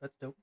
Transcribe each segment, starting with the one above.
That's dope.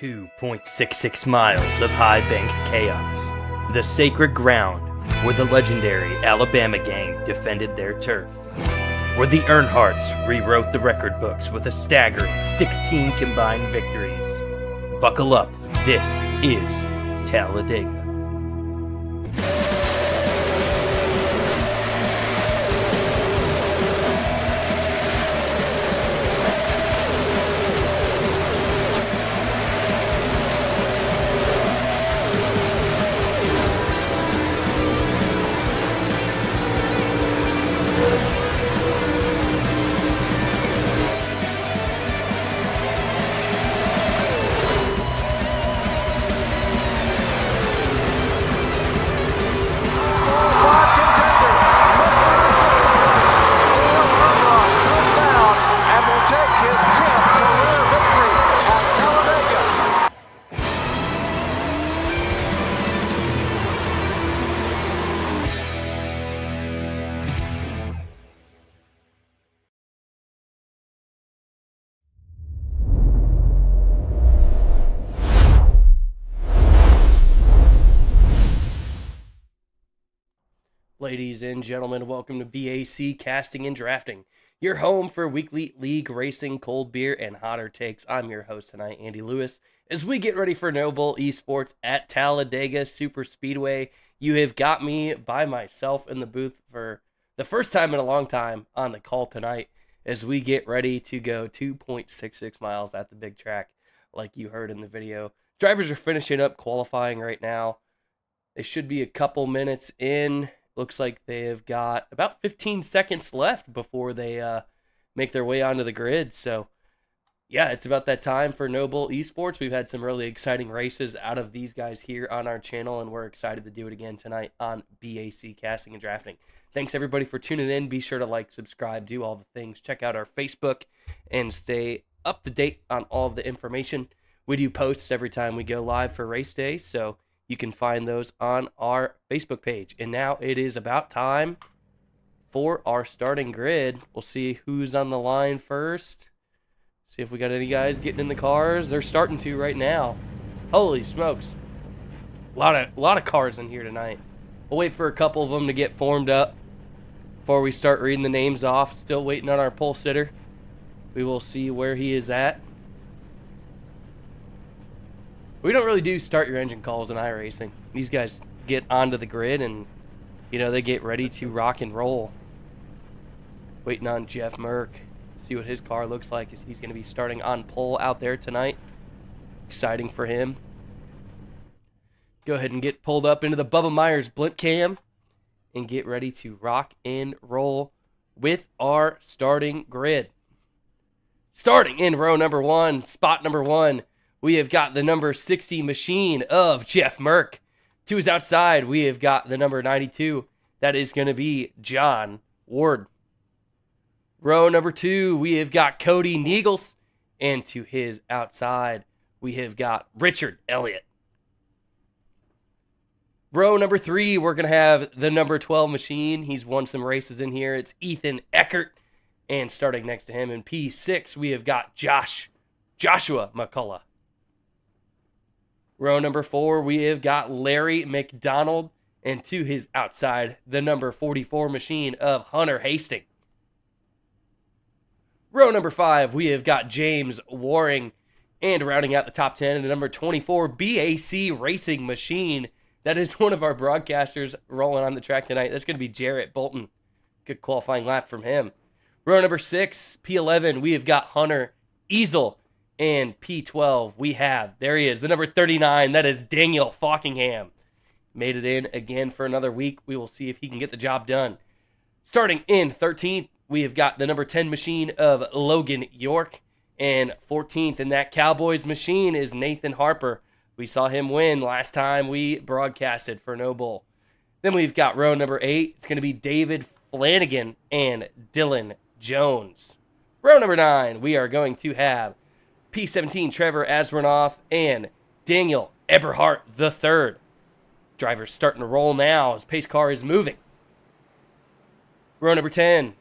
.66 miles of high-banked chaos, the sacred ground where the legendary Alabama gang defended their turf, where the Earnhardts rewrote the record books with a staggering 16 combined victories. Buckle up, this is Talladega. Ladies and gentlemen, welcome to B.A.C. Casting and Drafting, your home for weekly league racing, cold beer, and hotter takes. I'm your host tonight, Andy Lewis. As we get ready for NoBull Esports at Talladega Super Speedway, you have got me by myself in the booth for the first time in a long time on the call tonight as we get ready to go 2.66 miles at the big track like you heard in the video. Drivers are finishing up qualifying right now. They should be a couple minutes in. Looks like they have got about 15 seconds left before they make their way onto the grid. So, yeah, it's about that time for NoBull Esports. We've had some really exciting races out of these guys here on our channel, and we're excited to do it again tonight on BAC Casting and Drafting. Thanks, everybody, for tuning in. Be sure to like, subscribe, do all the things. Check out our Facebook and stay up to date on all of the information. We do posts every time we go live for race day, so you can find those on our Facebook page. And now it is about time for our starting grid. We'll see who's on the line first. See if we got any guys getting in the cars. They're starting to right now. Holy smokes. A lot of cars in here tonight. We'll wait for a couple of them to get formed up before we start reading the names off. Still waiting on our pole sitter. We will see where he is at. We don't really do start your engine calls in iRacing. These guys get onto the grid and, they get ready to rock and roll. Waiting on Jeff Merck. See what his car looks like as he's going to be starting on pole out there tonight. Exciting for him. Go ahead and get pulled up into the Bubba Myers blimp cam and get ready to rock and roll with our starting grid. Starting in row number 1, spot number 1. We have got the number 60 machine of Jeff Merck. To his outside, we have got the number 92. That is going to be John Ward. Row number 2, we have got Cody Niegels. And to his outside, we have got Richard Elliott. Row number 3, we're going to have the number 12 machine. He's won some races in here. It's Ethan Eckert. And starting next to him in P6, we have got Joshua McCullough. Row number 4, we have got Larry McDonald, and to his outside, the number 44 machine of Hunter Hastings. Row number 5, we have got James Waring, and rounding out the top 10, the number 24 B.A.C. racing machine. That is one of our broadcasters rolling on the track tonight. That's going to be Jarrett Bolton. Good qualifying lap from him. Row number 6, P11, we have got Hunter Easel. And P12, there he is, the number 39. That is Daniel Falkingham. Made it in again for another week. We will see if he can get the job done. Starting in 13th, we have got the number 10 machine of Logan York. And 14th in that Cowboys machine is Nathan Harper. We saw him win last time we broadcasted for NoBull. Then we've got row number 8. It's going to be David Flanagan and Dylan Jones. Row number 9, we are going to have P17 Trevor Asbernoff and Daniel Eberhardt III. Driver's starting to roll now as pace car is moving. Row number 10.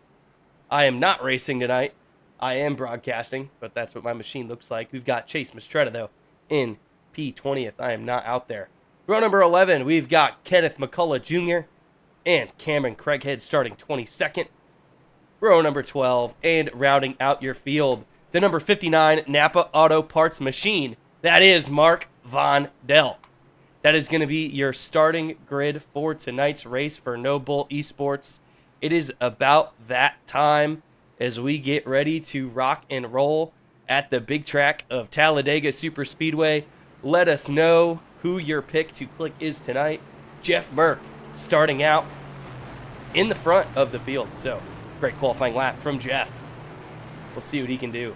I am not racing tonight. I am broadcasting, but that's what my machine looks like. We've got Chase Mastretta, though, in P20th. I am not out there. Row number 11, we've got Kenneth McCullough Jr. and Cameron Craighead starting 22nd. Row number 12, and rounding out your field, the number 59 Napa Auto Parts machine. That is Mark Von Dell. That is going to be your starting grid for tonight's race for NoBull Esports. It is about that time as we get ready to rock and roll at the big track of Talladega Super Speedway. Let us know who your pick to click is tonight. Jeff Merck starting out in the front of the field. So, great qualifying lap from Jeff. We'll see what he can do.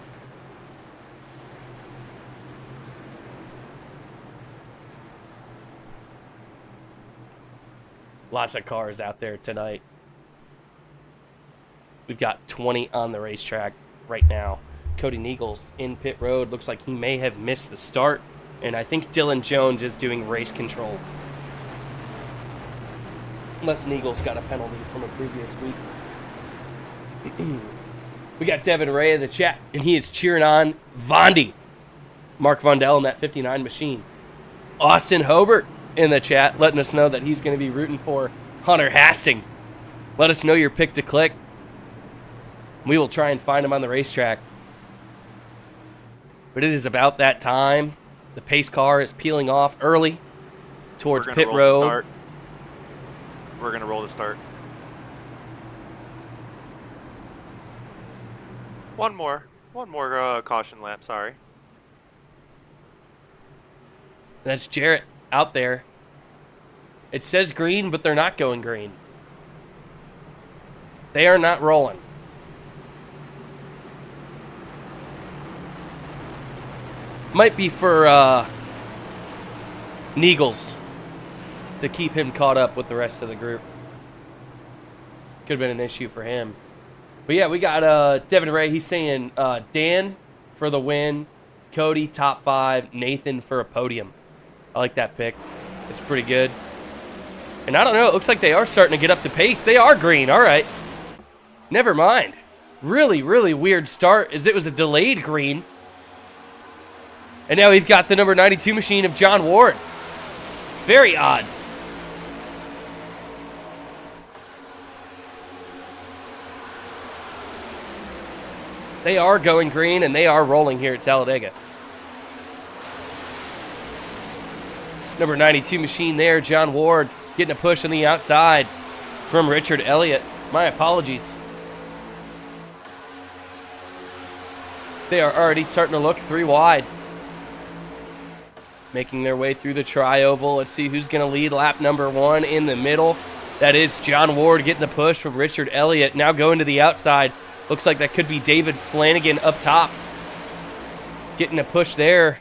Lots of cars out there tonight. We've got 20 on the racetrack right now. Cody Niegels in pit road. Looks like he may have missed the start. And I think Dylan Jones is doing race control. Unless Niegels got a penalty from a previous week. We got Devin Ray in the chat, and he is cheering on Vondi. Mark Vondell in that 59 machine. Austin Hobart in the chat, letting us know that he's going to be rooting for Hunter Hastings Let us know your pick to click. We will try and find him on the racetrack. But it is about that time. The pace car is peeling off early towards pit road. We're going to roll the start. One more caution lap, sorry. That's Jarrett out there. It says green, but they're not going green. They are not rolling. Might be for Neagles to keep him caught up with the rest of the group. Could have been an issue for him. But yeah, we got Devin Ray. He's saying Dan for the win, Cody top 5, Nathan for a podium. I like that pick. It's pretty good. And I don't know, it looks like they are starting to get up to pace. They are green, all right. Never mind. Really, really weird start as it was a delayed green. And now we've got the number 92 machine of John Ward. Very odd. They are going green, and they are rolling here at Talladega. Number 92 machine there, John Ward, getting a push on the outside from Richard Elliott. My apologies. They are already starting to look 3 wide. Making their way through the tri-oval. Let's see who's going to lead lap number 1 in the middle. That is John Ward getting the push from Richard Elliott. Now going to the outside. Looks like that could be David Flanagan up top. Getting a push there.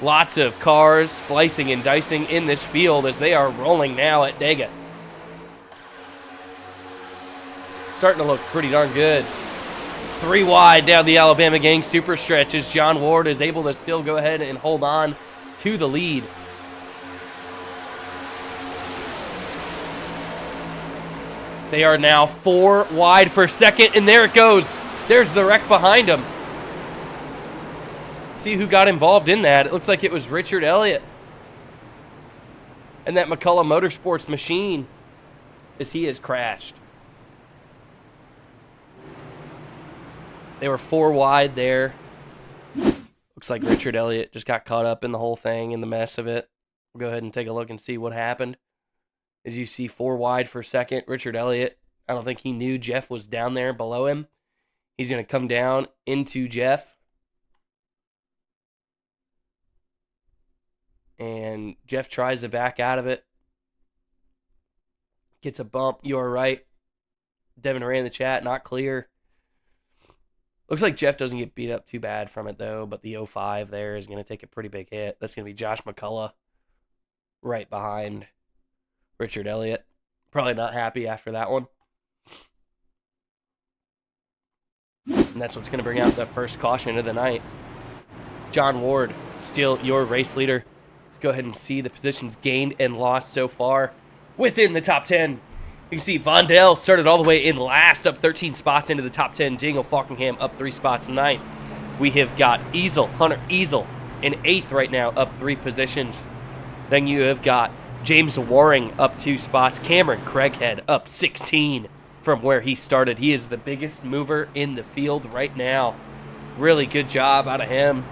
Lots of cars slicing and dicing in this field as they are rolling now at Dega. Starting to look pretty darn good. 3 wide down the Alabama Gang super stretch as John Ward is able to still go ahead and hold on to the lead. They are now 4 wide for second, and there it goes. There's the wreck behind him. See who got involved in that. It looks like it was Richard Elliott and that McCullough Motorsports machine as he has crashed. They were 4 wide there. Looks like Richard Elliott just got caught up in the whole thing, in the mess of it. We'll go ahead and take a look and see what happened. As you see 4 wide for second, Richard Elliott, I don't think he knew Jeff was down there below him. He's going to come down into Jeff. And Jeff tries to back out of it. Gets a bump. You are right. Devin Ray in the chat, not clear. Looks like Jeff doesn't get beat up too bad from it, though. But the 05 there is going to take a pretty big hit. That's going to be Josh McCullough right behind Richard Elliott. Probably not happy after that one. And that's what's going to bring out the first caution of the night. John Ward, still your race leader. Let's go ahead and see the positions gained and lost so far within the top 10. You can see Vondell started all the way in last, up 13 spots into the top 10. Dingle Falkingham up 3 spots, 9th. We have got Hunter Easel in 8th right now, up 3 positions. Then you have got James Waring up 2 spots. Cameron Craighead up 16 from where he started. He is the biggest mover in the field right now. Really good job out of him.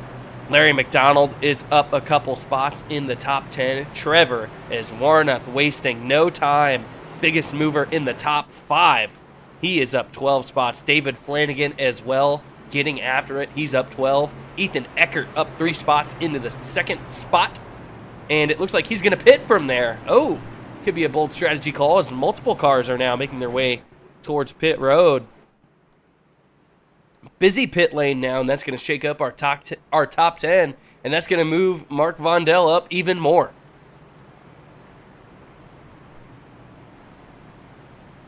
Larry McDonald is up a couple spots in the top 10. Trevor is Warnoth wasting no time. Biggest mover in the top 5. He is up 12 spots. David Flanagan as well, getting after it. He's up 12. Ethan Eckert up 3 spots into the 2nd spot. And it looks like he's going to pit from there. Oh, could be a bold strategy call as multiple cars are now making their way towards pit road. Busy pit lane now, and that's going to shake up our top 10, and that's going to move Mark Vondell up even more.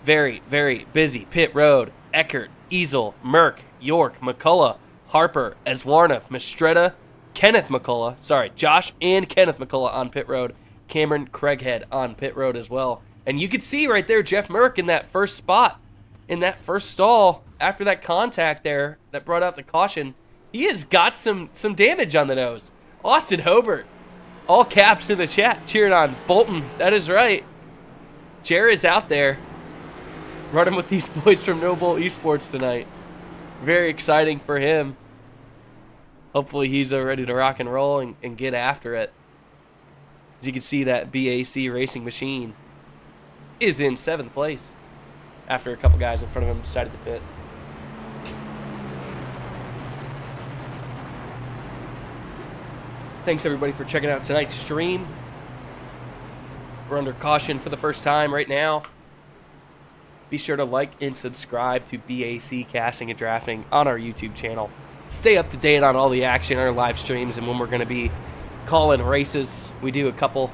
Very, very busy pit road. Eckert, Easel, Merck, York, McCullough, Harper, Aswarnoff, Mistretta, Kenneth McCullough. Sorry, Josh and Kenneth McCullough on pit road. Cameron Craighead on pit road as well. And you can see right there Jeff Merck in that first spot, in that first stall, after that contact there that brought out the caution. He has got some damage on the nose. Austin Hobart, all caps in the chat, cheering on Bolton. That is right. Jared's out there running with these boys from NoBull Esports tonight. Very exciting for him. Hopefully he's ready to rock and roll and get after it. As you can see, that B.A.C. racing machine is in 7th place after a couple guys in front of him decided to pit. Thanks everybody for checking out tonight's stream. We're under caution for the first time right now. Be sure to like and subscribe to BAC Casting and Drafting on our YouTube channel. Stay up to date on all the action, our live streams, and when we're going to be calling races. We do a couple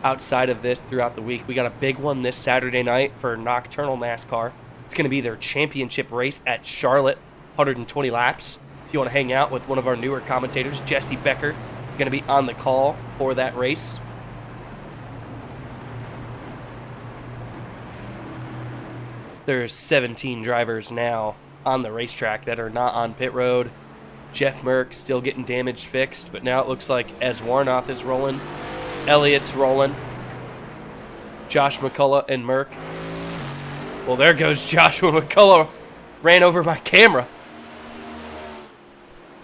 outside of this throughout the week. We got a big one this Saturday night for Nocturnal NASCAR. It's going to be their championship race at Charlotte, 120 laps. If you want to hang out with one of our newer commentators, Jesse Becker is going to be on the call for that race. There's 17 drivers now on the racetrack that are not on pit road. Jeff Merck still getting damage fixed, but now it looks like as Warnoth is rolling, Elliott's rolling, Josh McCullough and Merck. Well, there goes Joshua McCullough. Ran over my camera.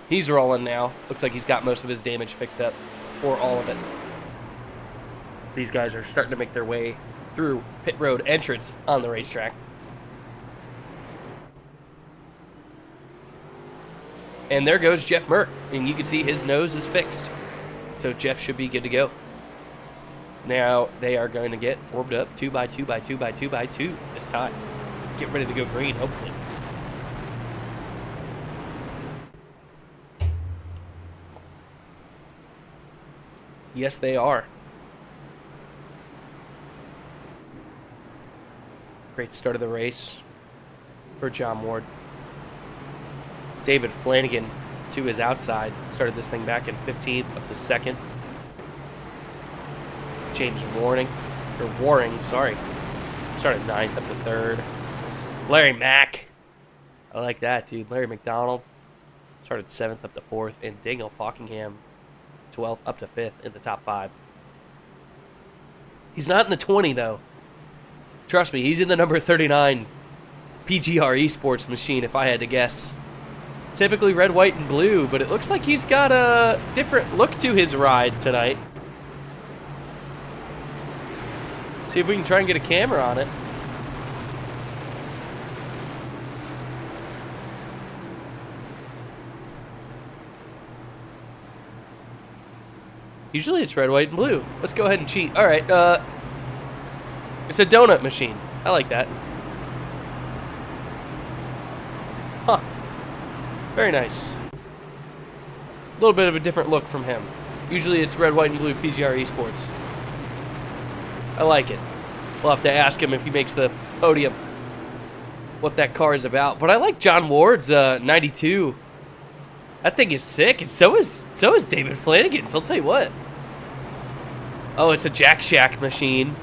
He's rolling now. Looks like he's got most of his damage fixed up, or all of it. These guys are starting to make their way through pit road entrance on the racetrack. And there goes Jeff Merck, and you can see his nose is fixed. So Jeff should be good to go. Now they are going to get formed up 2x2x2x2x2 this time. Get ready to go green, hopefully. Yes, they are. Great start of the race for John Ward. David Flanagan to his outside. Started this thing back in 15th up to 2nd. James Waring, sorry. Started 9th up to 3rd. Larry Mack. I like that, dude. Larry McDonald started 7th up to 4th. And Daniel Fockingham, 12th up to 5th in the top 5. He's not in the 20, though. Trust me, he's in the number 39 PGR Esports machine, if I had to guess. Typically red, white, and blue, but it looks like he's got a different look to his ride tonight. See if we can try and get a camera on it. Usually it's red, white, and blue. Let's go ahead and cheat. All right, it's a donut machine. I like that. Huh. Very nice. A little bit of a different look from him. Usually it's red, white, and blue PGR Esports. I like it. We'll have to ask him if he makes the podium what that car is about. But I like John Ward's 92. That thing is sick, and so is David Flanagan's. I'll tell you what. Oh, it's a Jack Shack machine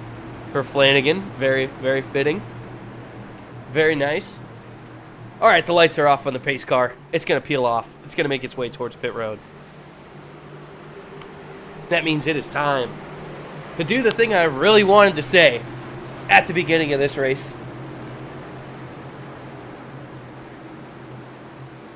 for Flanagan. Very, very fitting. Very nice. All right, the lights are off on the pace car. It's going to peel off. It's going to make its way towards pit road. That means it is time to do the thing I really wanted to say at the beginning of this race.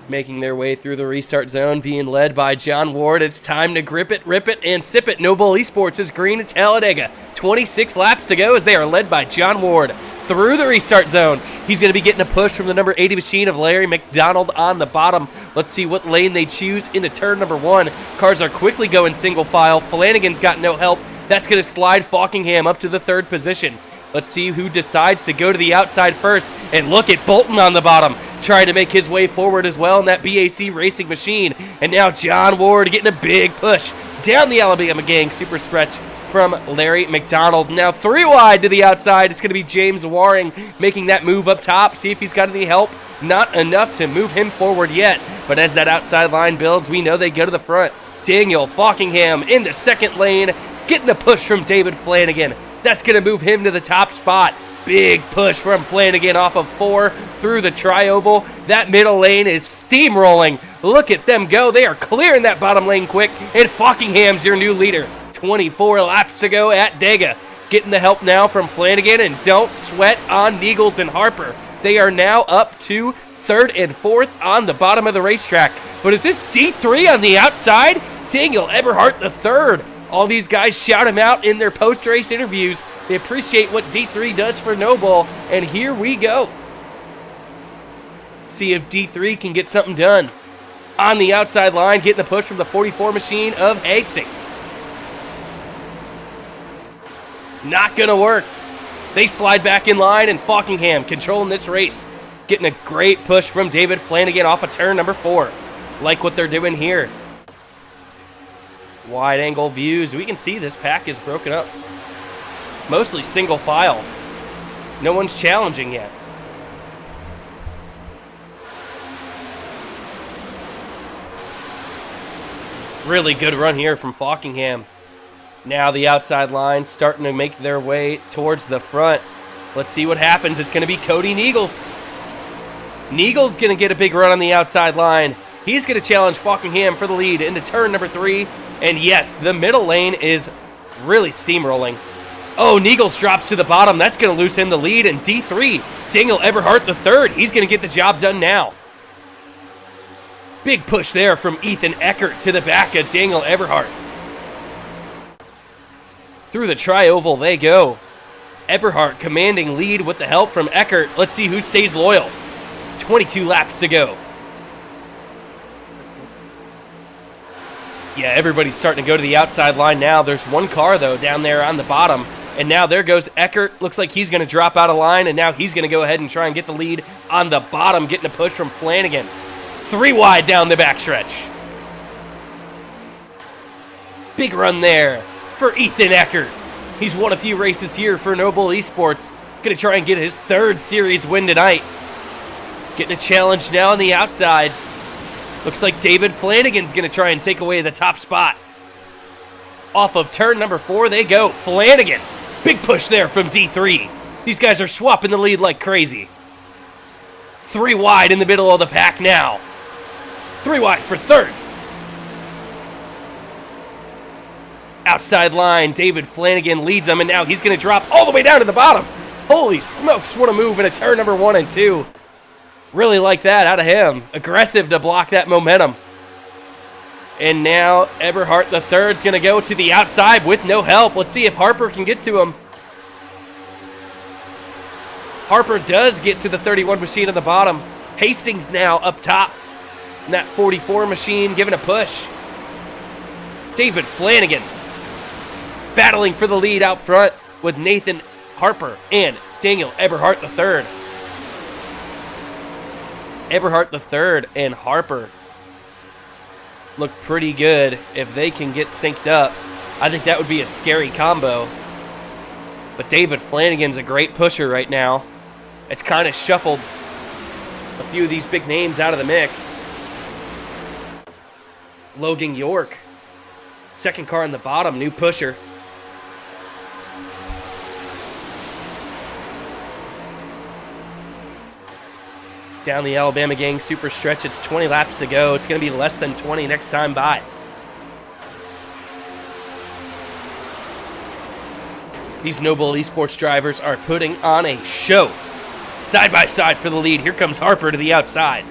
Making their way through the restart zone, being led by John Ward. It's time to grip it, rip it, and sip it. NoBull Esports is green at Talladega. 26 laps to go as they are led by John Ward through the restart zone. He's going to be getting a push from the number 80 machine of Larry McDonald on the bottom. Let's see what lane they choose into turn number 1. Cars are quickly going single file. Flanagan's got no help. That's going to slide Fockingham up to the 3rd position. Let's see who decides to go to the outside first. And look at Bolton on the bottom, trying to make his way forward as well in that BAC racing machine. And now John Ward getting a big push down the Alabama gang super stretch from Larry McDonald. Now 3 wide to the outside. It's going to be James Waring making that move up top. See if he's got any help. Not enough to move him forward yet. But as that outside line builds, we know they go to the front. Daniel Fockingham in the 2nd lane, getting the push from David Flanagan. That's going to move him to the top spot. Big push from Flanagan off of 4 through the tri-oval. That middle lane is steamrolling. Look at them go. They are clearing that bottom lane quick. And Fockingham's your new leader. 24 laps to go at Dega. Getting the help now from Flanagan, and don't sweat on Niegels and Harper. They are now up to 3rd and 4th on the bottom of the racetrack. But is this D3 on the outside? Daniel Eberhardt III. All these guys shout him out in their post-race interviews. They appreciate what D3 does for NoBull, and here we go. See if D3 can get something done. On the outside line, getting the push from the 44 machine of Hastings. Not gonna work. They slide back in line, and Falkingham controlling this race. Getting a great push from David Flanagan off of turn number 4. Like what they're doing here. Wide angle views. We can see this pack is broken up. Mostly single file. No one's challenging yet. Really good run here from Falkingham. Now the outside line starting to make their way towards the front. Let's see what happens. It's going to be Cody Niegels. Niegels going to get a big run on the outside line. He's going to challenge Falkingham for the lead into turn number 3. And yes, the middle lane is really steamrolling. Oh, Niegels drops to the bottom. That's going to lose him the lead. And D3, Daniel Eberhardt III. He's going to get the job done now. Big push there from Ethan Eckert to the back of Daniel Eberhardt. Through the tri-oval they go. Eberhardt commanding lead with the help from Eckert. Let's see who stays loyal. 22 laps to go. Yeah, everybody's starting to go to the outside line now. There's one car, though, down there on the bottom. And now there goes Eckert. Looks like he's going to drop out of line, and now he's going to go ahead and try and get the lead on the bottom, getting a push from Flanagan. 3 wide down the backstretch. Big run there for Ethan Eckert. He's won a few races here for NoBull Esports. Going to try and get his 3rd series win tonight. Getting a challenge now on the outside. Looks like David Flanagan's going to try and take away the top spot. Off of turn number 4 they go. Flanagan. Big push there from D3. These guys are swapping the lead like crazy. 3 wide in the middle of the pack now. 3 wide for 3rd. Outside line, David Flanagan leads them, and now he's going to drop all the way down to the bottom. Holy smokes, what a move in a turn number 1 and 2. Really like that out of him. Aggressive to block that momentum. And now Eberhardt III is going to go to the outside with no help. Let's see if Harper can get to him. Harper does get to the 31 machine on the bottom. Hastings now up top. And that 44 machine giving a push. David Flanagan battling for the lead out front with Nathan Harper and Daniel Eberhardt III. Eberhardt III and Harper look pretty good. If they can get synced up, I think that would be a scary combo. But David Flanagan's a great pusher right now. It's kind of shuffled a few of these big names out of the mix. Logan York, 2nd car on the bottom, new pusher. Down the Alabama Gang super stretch, it's 20 laps to go. It's going to be less than 20 next time by. These NoBull Esports drivers are putting on a show. Side by side for the lead. Here comes Harper to the outside.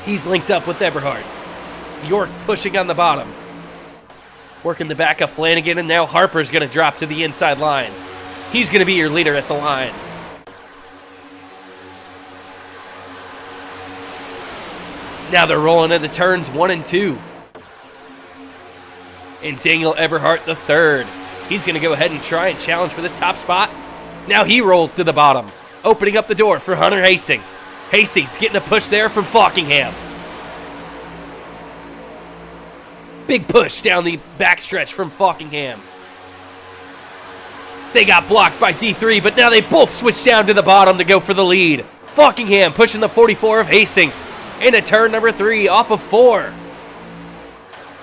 He's linked up with Eberhardt. York pushing on the bottom. Working the back of Flanagan, and now Harper's going to drop to the inside line. He's going to be your leader at the line. Now they're rolling into turns 1 and 2. And Daniel Eberhardt III. He's going to go ahead and try and challenge for this top spot. Now he rolls to the bottom, opening up the door for Hunter Hastings. Hastings getting a push there from Falkingham. Big push down the backstretch from Falkingham. They got blocked by D3, but now they both switch down to the bottom to go for the lead. Falkingham pushing the 44 of Hastings into turn number 3 off of 4.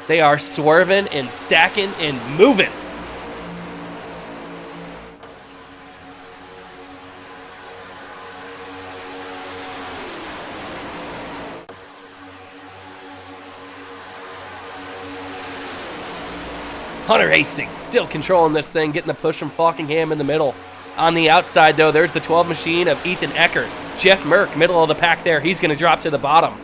They are swerving and stacking and moving. Hunter Hastings still controlling this thing, getting the push from Falkingham in the middle. On the outside, though, there's the 12 machine of Ethan Eckert. Jeff Merck, middle of the pack there. He's going to drop to the bottom.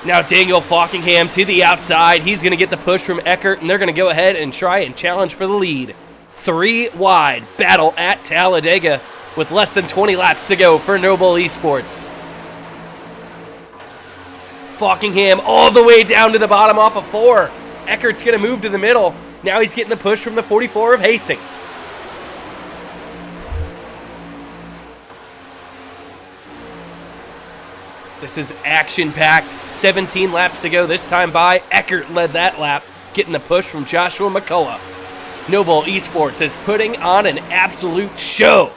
Now Daniel Falkingham to the outside. He's going to get the push from Eckert, and they're going to go ahead and try and challenge for the lead. 3 wide battle at Talladega with less than 20 laps to go for NoBull Esports. Falkingham all the way down to the bottom off of 4. Eckert's going to move to the middle. Now he's getting the push from the 44 of Hastings. This is action-packed. 17 laps to go this time by. Eckert led that lap, getting the push from Joshua McCullough. NoBull Esports is putting on an absolute show.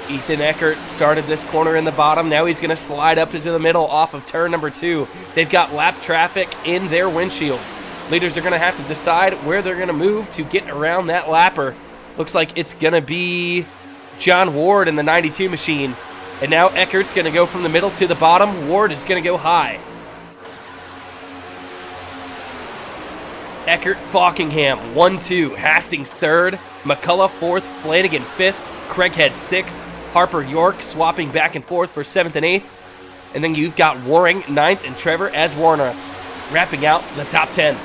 Ethan Eckert started this corner in the bottom. Now he's going to slide up into the middle off of turn number 2. They've got lap traffic in their windshield. Leaders are going to have to decide where they're going to move to get around that lapper. Looks like it's going to be John Ward in the 92 machine. And now Eckert's going to go from the middle to the bottom. Ward is going to go high. Eckert, Falkingham, 1-2. Hastings 3rd. McCullough 4th. Flanagan 5th. Craighead 6th. Harper York swapping back and forth for 7th and 8th. And then you've got Waring 9th and Trevor as Warner wrapping out the top 10.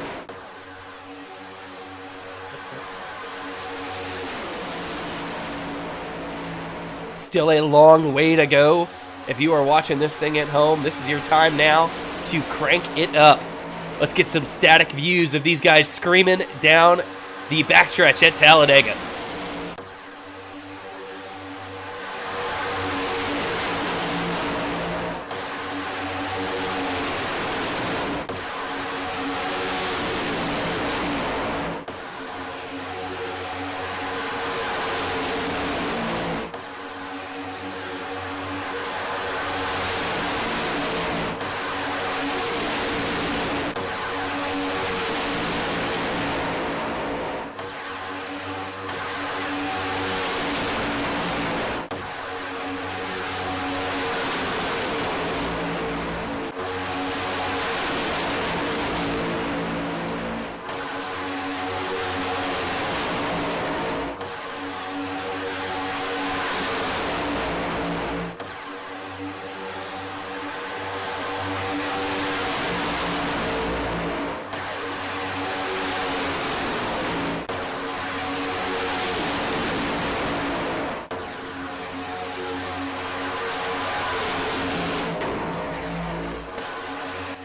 Still a long way to go. If you are watching this thing at home, this is your time now to crank it up. Let's get some static views of these guys screaming down the backstretch at Talladega.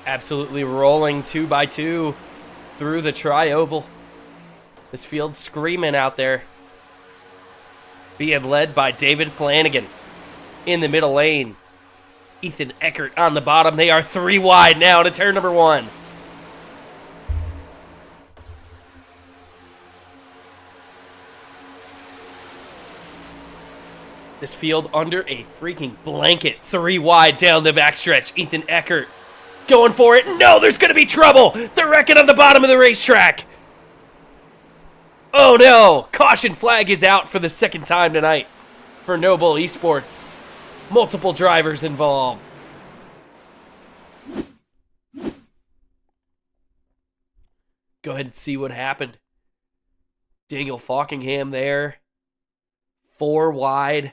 Absolutely rolling 2x2 through the tri-oval. This field screaming out there. Being led by David Flanagan in the middle lane. Ethan Eckert on the bottom. They are 3 wide now to turn number 1. This field under a freaking blanket. 3 wide down the backstretch. Ethan Eckert going for it. No, there's going to be trouble. They're wrecking on the bottom of the racetrack. Oh no. Caution flag is out for the second time tonight for NoBull Esports. Multiple drivers involved. Go ahead and see what happened. Daniel Falkingham there. 4 wide.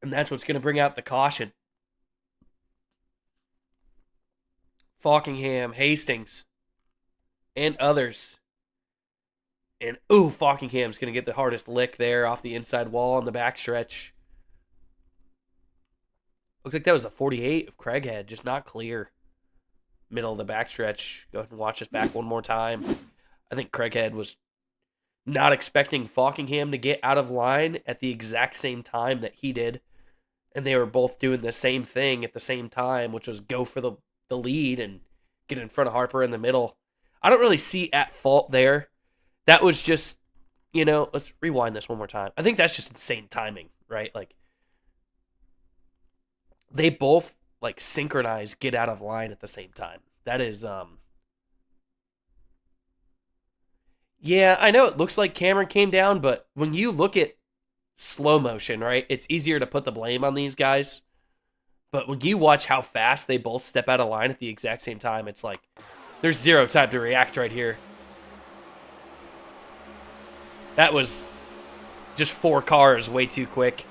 And that's what's going to bring out the caution. Falkingham, Hastings, and others. And, ooh, Falkingham's going to get the hardest lick there off the inside wall on the backstretch. Looks like that was a 48 of Craighead, just not clear. Middle of the backstretch. Go ahead and watch this back one more time. I think Craighead was not expecting Falkingham to get out of line at the exact same time that he did. And they were both doing the same thing at the same time, which was go for the lead and get in front of Harper in the middle. I don't really see at fault there. That was just, let's rewind this one more time. I think that's just insane timing, right? Like, they both, synchronize get out of line at the same time. That is, yeah, I know it looks like Cameron came down, but when you look at slow motion, right? It's easier to put the blame on these guys. But when you watch how fast they both step out of line at the exact same time, it's like there's zero time to react right here. That was just 4 cars way too quick.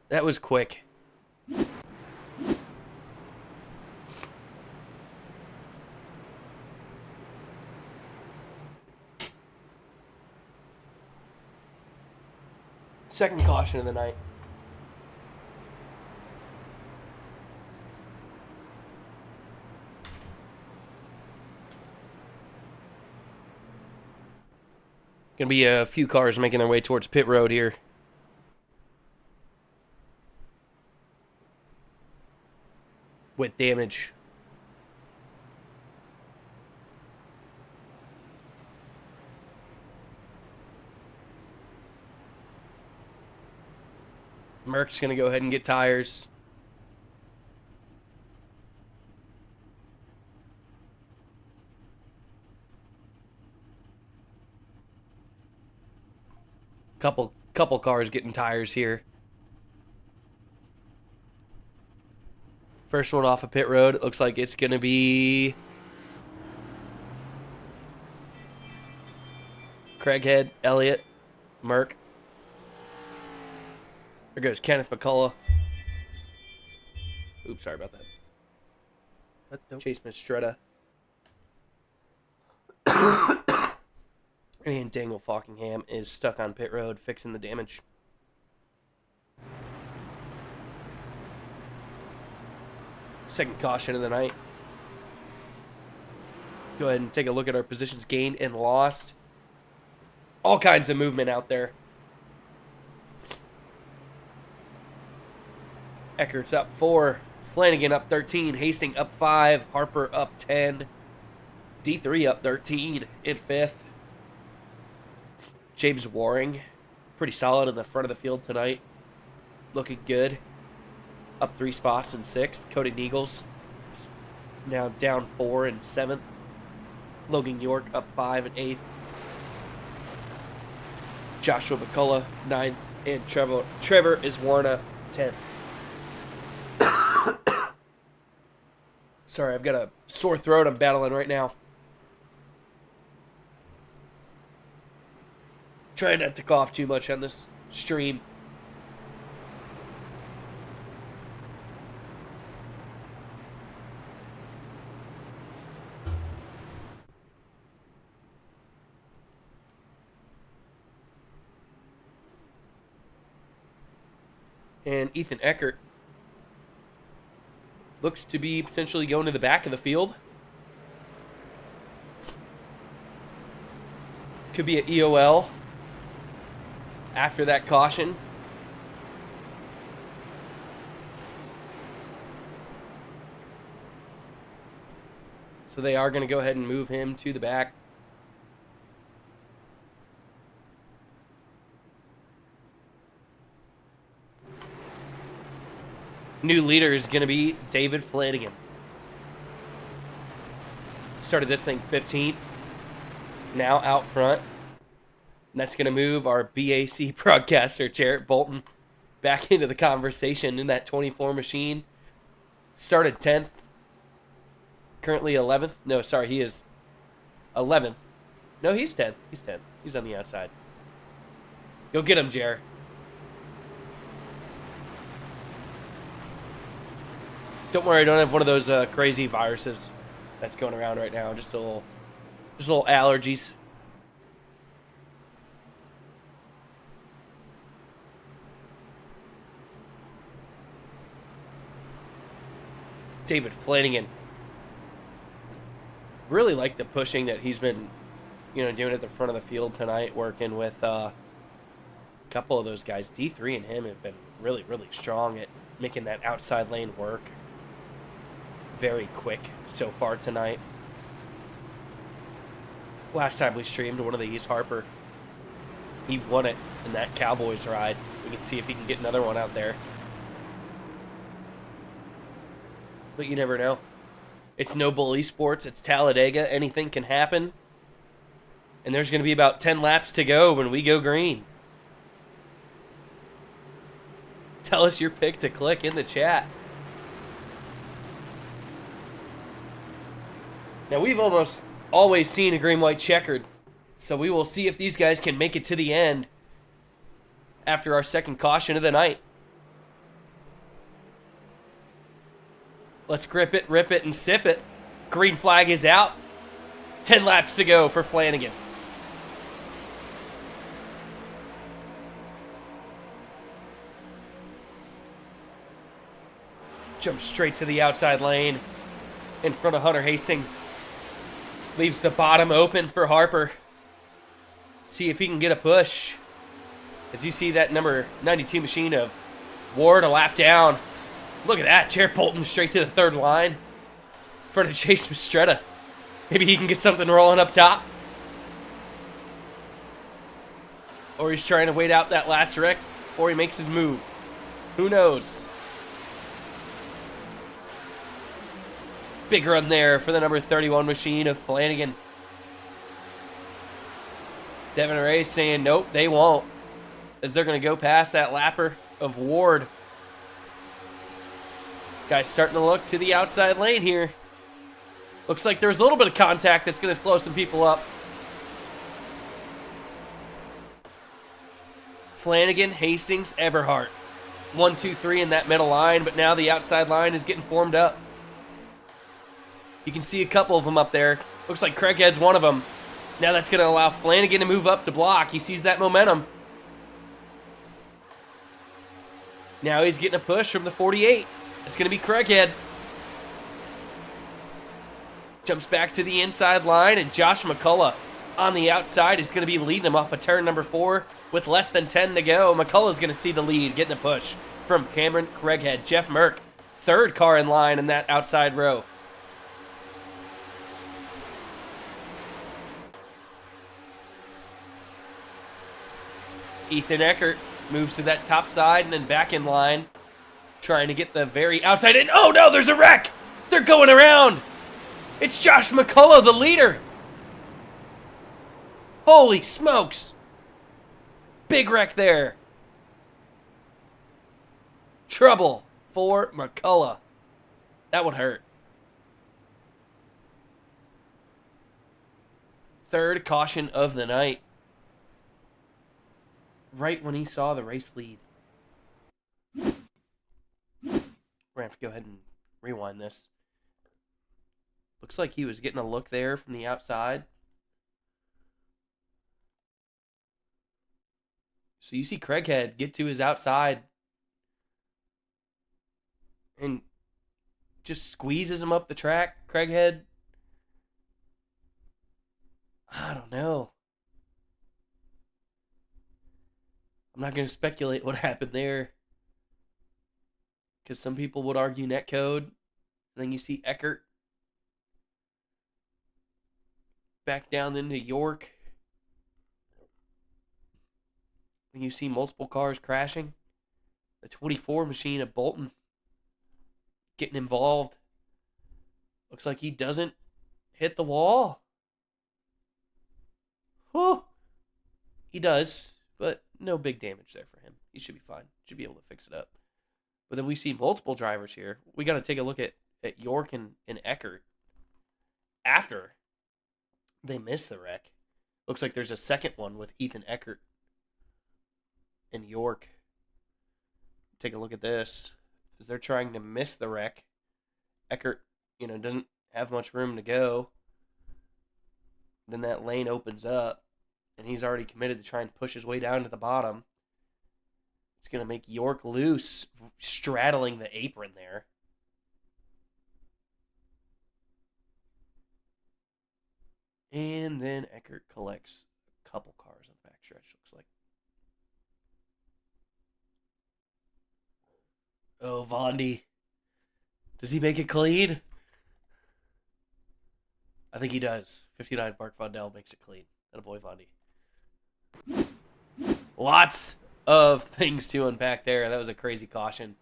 That was quick. Second caution of the night. Gonna be a few cars making their way towards pit road here. With damage. Merck's going to go ahead and get tires. Couple cars getting tires here. First one off of pit road. It looks like it's going to be Craighead, Elliott, Merck. There goes Kenneth McCullough. Oops, sorry about that. Chase Mistretta. And Daniel Falkingham is stuck on pit road fixing the damage. Second caution of the night. Go ahead and take a look at our positions gained and lost. All kinds of movement out there. Eckert's up 4. Flanagan up 13. Hastings up 5. Harper up 10. D3 up 13 in 5th. James Waring, pretty solid in the front of the field tonight. Looking good. Up 3 spots in 6th. Cody Neagles now down 4 in 7th. Logan York up 5 in 8th. Joshua McCullough 9th. And Trevor Iswarna 10th. Sorry, I've got a sore throat I'm battling right now. Trying not to cough too much on this stream. And Ethan Eckert looks to be potentially going to the back of the field. Could be an EOL after that caution. So they are going to go ahead and move him to the back. New leader is going to be David Flanagan. Started this thing 15th. Now out front. And that's going to move our BAC broadcaster, Jarrett Bolton, back into the conversation in that 24 machine. Started 10th. Currently 11th. No, sorry, he is 11th. No, he's 10th. He's 10th. He's on the outside. Go get him, Jarrett. Don't worry, I don't have one of those crazy viruses that's going around right now. Just a little allergies. David Flanagan. Really like the pushing that he's been, doing at the front of the field tonight, working with a couple of those guys. D3 and him have been really, really strong at making that outside lane work. Very quick so far tonight. Last time we streamed one of these, Harper, he won it in that Cowboys ride. We can see if he can get another one out there. But you never know. It's NoBull Esports. It's Talladega. Anything can happen. And there's going to be about 10 laps to go when we go green. Tell us your pick to click in the chat. Now, we've almost always seen a green-white checkered, so we will see if these guys can make it to the end after our second caution of the night. Let's grip it, rip it, and sip it. Green flag is out. 10 laps to go for Flanagan. Jumps straight to the outside lane in front of Hunter Hastings. Leaves the bottom open for Harper. See if he can get a push. As you see that number 92 machine of Ward a lap down. Look at that. Jared Bolton straight to the third line. In front of Chase Mistretta. Maybe he can get something rolling up top. Or he's trying to wait out that last wreck before he makes his move. Who knows? Big run there for the number 31 machine of Flanagan. Devin Ray saying, nope, they won't. As they're going to go past that lapper of Ward. Guys starting to look to the outside lane here. Looks like there's a little bit of contact that's going to slow some people up. Flanagan, Hastings, Eberhardt. 1, 2, 3 in that middle line, but now the outside line is getting formed up. You can see a couple of them up there. Looks like Craighead's one of them. Now that's going to allow Flanagan to move up to block. He sees that momentum. Now he's getting a push from the 48. It's going to be Craighead. Jumps back to the inside line, and Josh McCullough on the outside is going to be leading him off of turn number 4 with less than 10 to go. McCullough's going to see the lead, getting the push from Cameron Craighead. Jeff Merck, third car in line in that outside row. Ethan Eckert moves to that top side and then back in line, trying to get the very outside in. Oh no, there's a wreck! They're going around! It's Josh McCullough, the leader! Holy smokes! Big wreck there. Trouble for McCullough. That would hurt. Third caution of the night. Right when he saw the race lead. We're going to have to go ahead and rewind this. Looks like he was getting a look there from the outside. So you see Craighead get to his outside and just squeezes him up the track. Craighead, I don't know. I'm not going to speculate what happened there, because some people would argue netcode. And then you see Eckert back down into York. And you see multiple cars crashing. The 24 machine of Bolton getting involved. Looks like he doesn't hit the wall. Whew. He does, but no big damage there for him. He should be fine. Should be able to fix it up. But then we see multiple drivers here. We got to take a look at York and Eckert after they miss the wreck. Looks like there's a second one with Ethan Eckert and York. Take a look at this. As they're trying to miss the wreck. Eckert, doesn't have much room to go. Then that lane opens up, and he's already committed to try and push his way down to the bottom. It's going to make York loose, straddling the apron there. And then Eckert collects a couple cars on the backstretch, looks like. Oh, Vondi. Does he make it clean? I think he does. 59 Mark Vondell makes it clean. Attaboy, Vondi. Lots of things to unpack there. That was a crazy caution.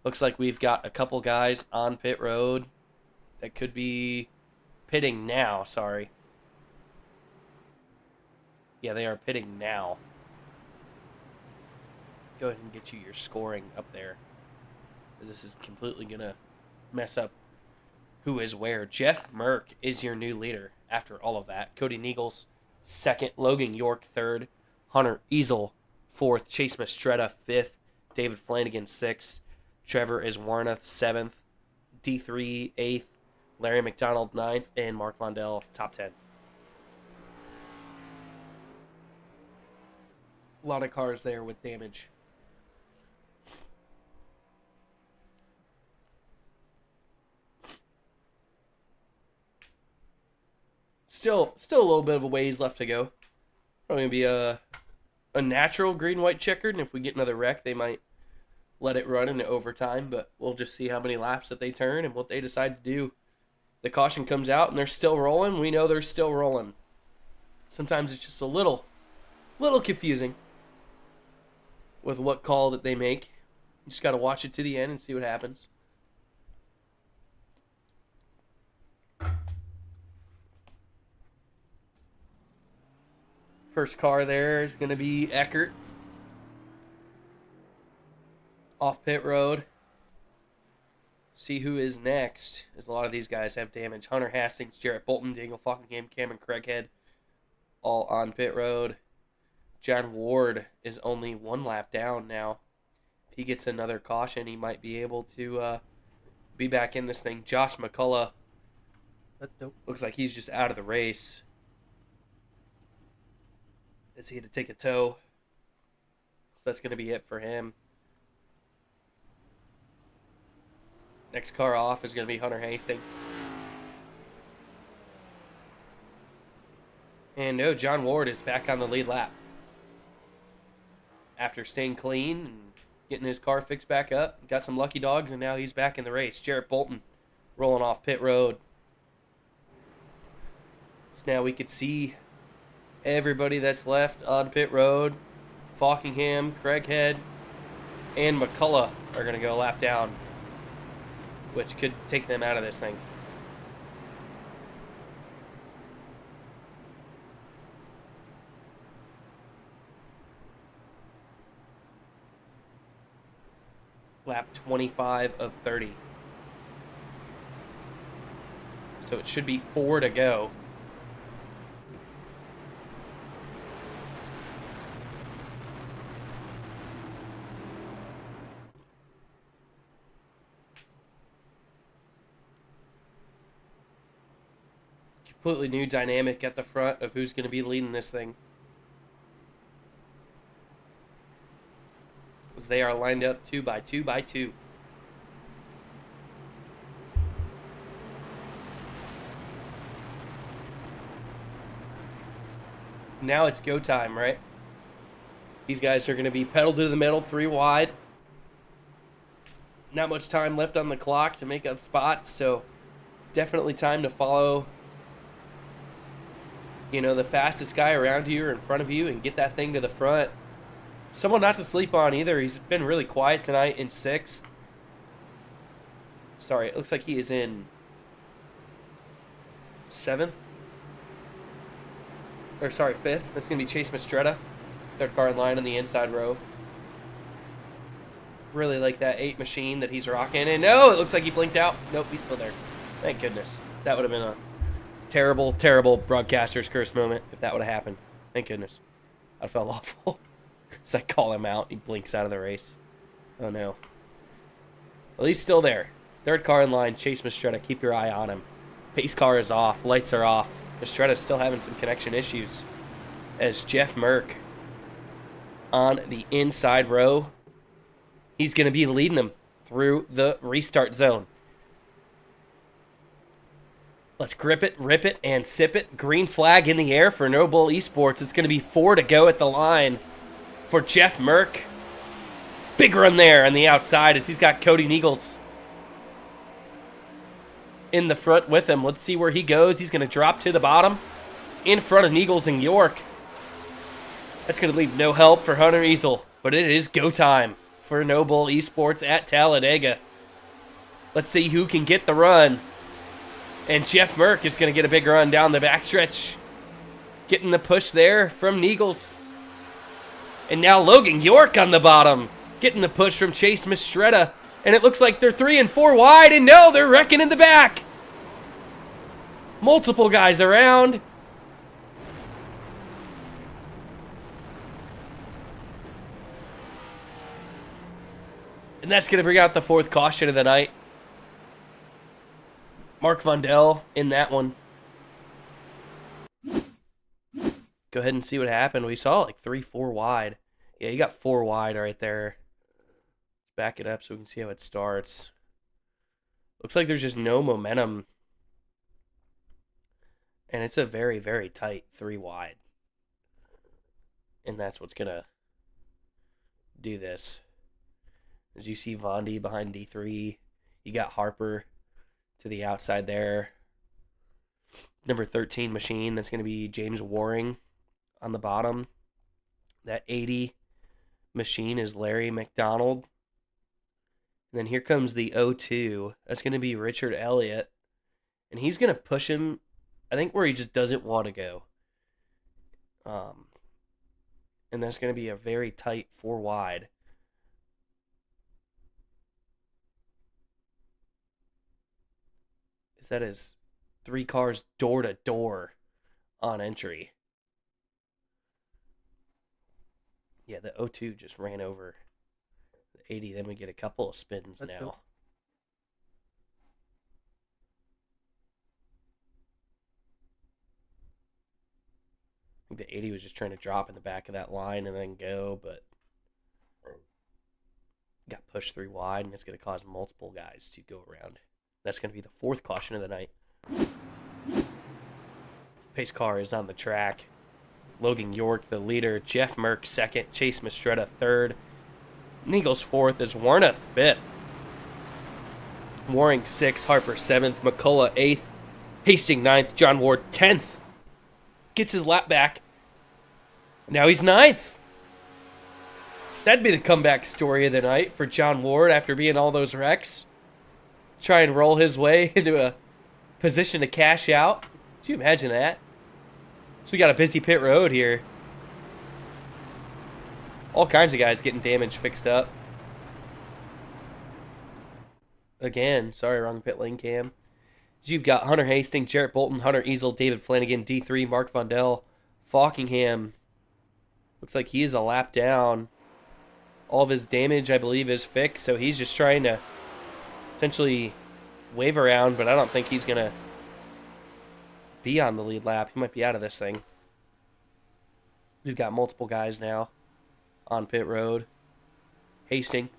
Looks like we've got a couple guys on pit road. that could be pitting now. Sorry. Yeah, they are pitting now. Go ahead and get you your scoring up there. This is completely going to mess up who is where. Jeff Merck is your new leader after all of that. Cody Niegels, second. Logan York, third. Hunter Easel, fourth. Chase Mastretta, fifth. David Flanagan, sixth. Trevor Iswarnath, seventh. D3, eighth. Larry McDonald, ninth. And Mark Vondell, top 10. A lot of cars there with damage. Still a little bit of a ways left to go. Probably gonna be a natural green-white checkered, and if we get another wreck, they might let it run into overtime, but we'll just see how many laps that they turn and what they decide to do. The caution comes out and they're still rolling. We know they're still rolling. Sometimes it's just a little confusing with what call that they make. You just got to watch it to the end and see what happens. First car there is going to be Eckert. Off pit road. See who is next, as a lot of these guys have damage. Hunter Hastings, Jarrett Bolton, Daniel Falkenham, Cameron Craighead, all on pit road. John Ward is only one lap down now. If he gets another caution, he might be able to be back in this thing. Josh McCullough, looks like he's just out of the race. Is he to take a tow? So that's going to be it for him. Next car off is going to be Hunter Hastings. And no, John Ward is back on the lead lap. After staying clean and getting his car fixed back up, got some lucky dogs, and now he's back in the race. Jarrett Bolton rolling off pit road. So now we could see everybody that's left on pit road. Falkingham, Craighead, and McCullough are going to go a lap down, which could take them out of this thing. Lap 25 of 30. So it should be 4 to go. Completely new dynamic at the front of who's going to be leading this thing. As they are lined up 2 by 2 by 2. Now it's go time, right? These guys are going to be pedal to the metal, 3 wide. Not much time left on the clock to make up spots, so definitely time to follow, you know, the fastest guy around you or in front of you and get that thing to the front. Someone not to sleep on either. He's been really quiet tonight in 6th. Sorry, it looks like he is in 7th. Or sorry, 5th. That's going to be Chase Mastretta. 3rd car in line on the inside row. Really like that 8 machine that he's rocking. And no, it looks like he blinked out. Nope, he's still there. Thank goodness. That would have been a terrible, terrible broadcaster's curse moment if that would have happened. Thank goodness. I felt awful. As I call him out, he blinks out of the race. Oh no. Well, he's still there. 3rd car in line, Chase Mastretta. Keep your eye on him. Pace car is off. Lights are off. Mastretta's still having some connection issues. As Jeff Merck on the inside row. He's going to be leading them through the restart zone. Let's grip it, rip it, and sip it. Green flag in the air for NoBull Esports. It's going to be 4 to go at the line for Jeff Merck. Big run there on the outside as he's got Cody Niegels in the front with him. Let's see where he goes. He's going to drop to the bottom in front of Niegels and York. That's going to leave no help for Hunter Easel, but it is go time for NoBull Esports at Talladega. Let's see who can get the run. And Jeff Merck is going to get a big run down the backstretch. Getting the push there from Niegels. And now Logan York on the bottom. Getting the push from Chase Mistretta. And it looks like they're 3 and 4 wide. And no, they're wrecking in the back. Multiple guys around. And that's going to bring out the 4th caution of the night. Mark Vondell in that one. Go ahead and see what happened. We saw like 3-4 wide. Yeah, you got 4 wide right there. Back it up so we can see how it starts. Looks like there's just no momentum. And it's a very, very tight 3 wide. And that's what's going to do this. As you see Vondi behind D3. You got Harper to the outside there. Number 13 machine, that's going to be James Waring on the bottom. That 80 machine is Larry McDonald. And then here comes the 02. That's going to be Richard Elliott. And he's going to push him, I think, where he just doesn't want to go. And that's going to be a very tight 4 wide. That is 3 cars door to door on entry. Yeah, the 02 just ran over the 80. Then we get a couple of spins now. I think the 80 was just trying to drop in the back of that line and then go, but got pushed 3 wide, and it's going to cause multiple guys to go around. That's going to be the 4th caution of the night. Pace car is on the track. Logan York, the leader. Jeff Merck, 2nd. Chase Mistretta, 3rd. Niegels, 4th. Is Warnoth, 5th. Waring, 6th. Harper, 7th. McCullough, 8th. Hastings, 9th. John Ward, 10th. Gets his lap back. Now he's 9th. That'd be the comeback story of the night for John Ward after being all those wrecks. Try and roll his way into a position to cash out. Could you imagine that? So we got a busy pit road here. All kinds of guys getting damage fixed up. Again, sorry, wrong pit lane cam. You've got Hunter Hastings, Jarrett Bolton, Hunter Easel, David Flanagan, D3, Mark Vondell, Falkingham. Looks like he is a lap down. All of his damage, I believe, is fixed, so he's just trying to potentially wave around, but I don't think he's going to be on the lead lap. He might be out of this thing. We've got multiple guys now on pit road. Hastings,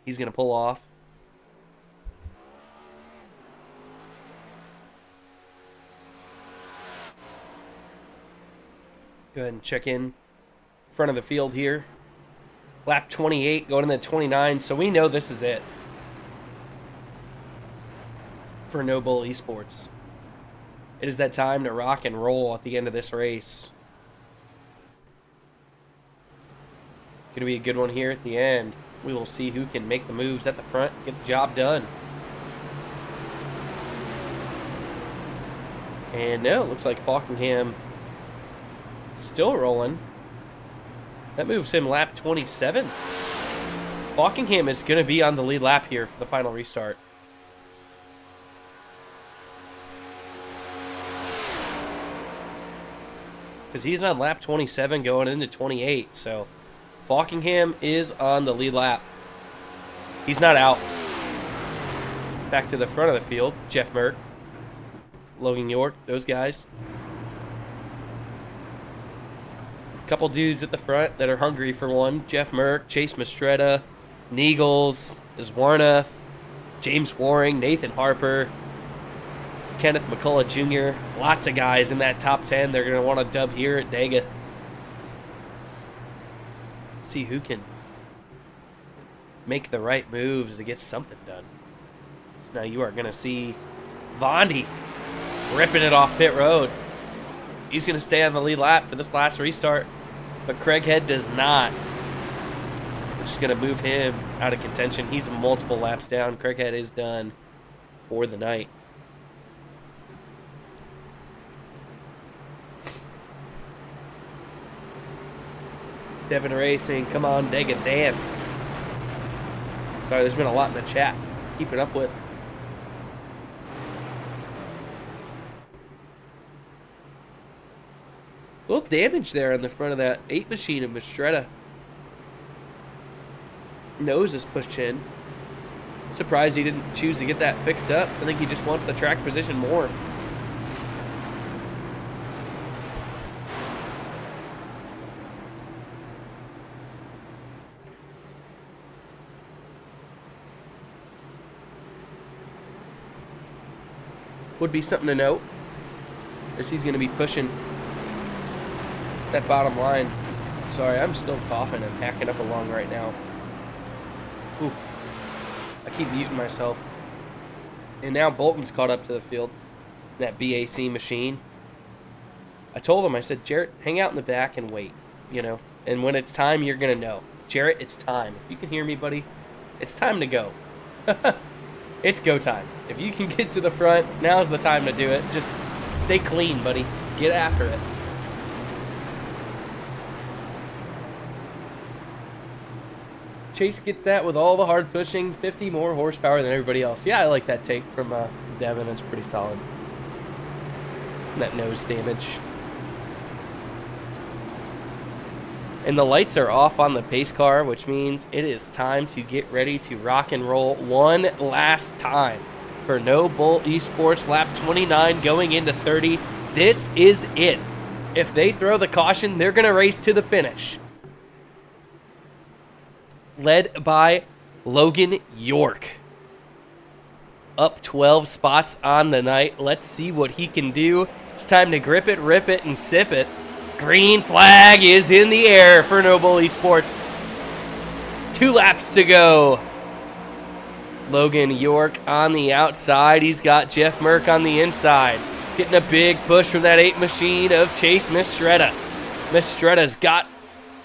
he's going to pull off. Go ahead and check in front of the field here. Lap 28 going into 29, so we know this is it for NoBull Esports. It is that time to rock and roll at the end of this race. Going to be a good one here at the end. We will see who can make the moves at the front and get the job done. And no, it looks like Falkingham still rolling. That moves him lap 27. Falkingham is going to be on the lead lap here for the final restart. Because he's on lap 27 going into 28. So Falkingham is on the lead lap. He's not out. Back to the front of the field. Jeff Merck, Logan York, those guys. Couple dudes at the front that are hungry for one. Jeff Merck, Chase Mistretta, Niegels, Warnoth, James Waring, Nathan Harper, Kenneth McCullough Jr. Lots of guys in that top 10. They're going to want to dub here at Dega. See who can make the right moves to get something done. So now you are going to see Vondi ripping it off pit road. He's going to stay on the lead lap for this last restart, but Craighead does not, which is going to move him out of contention. He's multiple laps down. Craighead is done for the night. Devin Racing, come on, Dega Dan. Sorry, there's been a lot in the chat. Keeping up with. A little damage there on the front of that 8 machine of Mistretta. Nose is pushed in. Surprised he didn't choose to get that fixed up. I think he just wants the track position more. Would be something to note, as he's going to be pushing that bottom line. Sorry, I'm still coughing and hacking up along right now. Ooh. I keep muting myself. And now Bolton's caught up to the field. That B.A.C. machine. I told him, I said, Jarrett, hang out in the back and wait, you know. And when it's time, you're going to know. Jarrett, it's time. If you can hear me, buddy, it's time to go. It's go time. If you can get to the front, now's the time to do it. Just stay clean, buddy. Get after it. Chase gets that with all the hard pushing, 50 more horsepower than everybody else. Yeah, I like that take from Devin. It's pretty solid. That nose damage. And the lights are off on the pace car, which means it is time to get ready to rock and roll one last time for NoBull Esports lap 29 going into 30. This is it. If they throw the caution, they're going to race to the finish. Led by Logan York. Up 12 spots on the night. Let's see what he can do. It's time to grip it, rip it, and sip it. Green flag is in the air for NoBull Esports. 2 laps to go. Logan York on the outside. He's got Jeff Merck on the inside. Getting a big push from that 8 machine of Chase Mistretta. Mistretta's got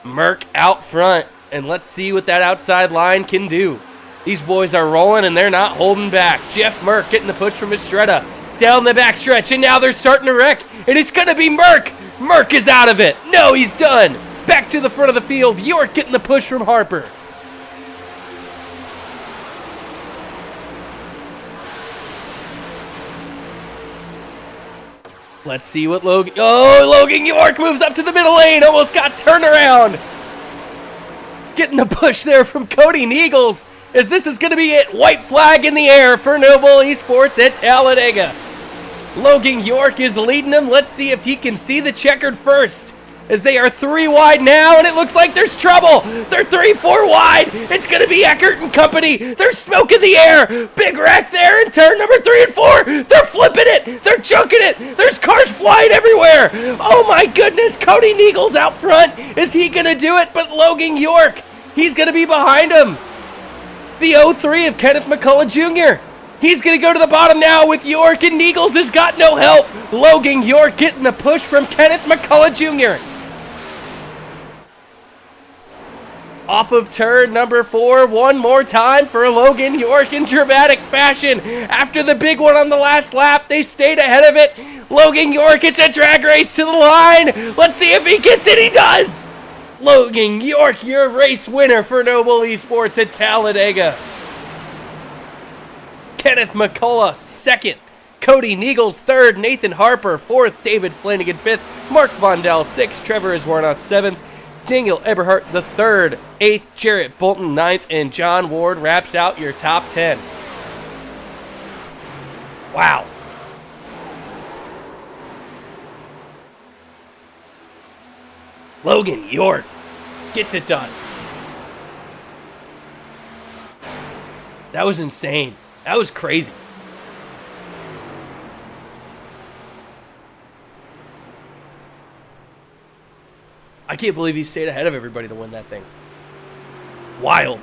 Merck out front. And let's see what that outside line can do. These boys are rolling and they're not holding back. Jeff Merck getting the push from Mistretta. Down the back stretch, and now they're starting to wreck. And it's going to be Merck. Merck is out of it. No, he's done. Back to the front of the field. York getting the push from Harper. Let's see what Logan... Oh, Logan York moves up to the middle lane. Almost got turned around. Getting the push there from Cody Neagles. As this is going to be it. White flag in the air for NoBull Esports at Talladega. Logan York is leading them. Let's see if he can see the checkered first. As they are 3 wide now, and it looks like there's trouble. They're 3-4 wide. It's going to be Eckert and company. There's smoke in the air. Big wreck there in turn number 3 and 4. They're flipping it. They're chunking it. There's cars flying everywhere. Oh, my goodness. Cody Neagles out front. Is he going to do it? But Logan York, he's going to be behind him. The 03 of Kenneth McCullough Jr. He's going to go to the bottom now with York, and Neagles has got no help. Logan York getting the push from Kenneth McCullough Jr. Off of turn number 4, one more time for Logan York in dramatic fashion. After the big one on the last lap, they stayed ahead of it. Logan York, it's a drag race to the line. Let's see if he gets it. He does. Logan York, your race winner for NoBull Esports at Talladega. Kenneth McCullough, 2nd. Cody Neagles, 3rd. Nathan Harper, 4th. David Flanagan, 5th. Mark Vondell, 6th. Trevor Iswarnoth, 7th. Daniel Eberhardt, the 3rd. 8th. Jarrett Bolton, 9th. And John Ward wraps out your top 10. Wow. Logan York gets it done. That was insane. That was crazy. I can't believe he stayed ahead of everybody to win that thing. Wild.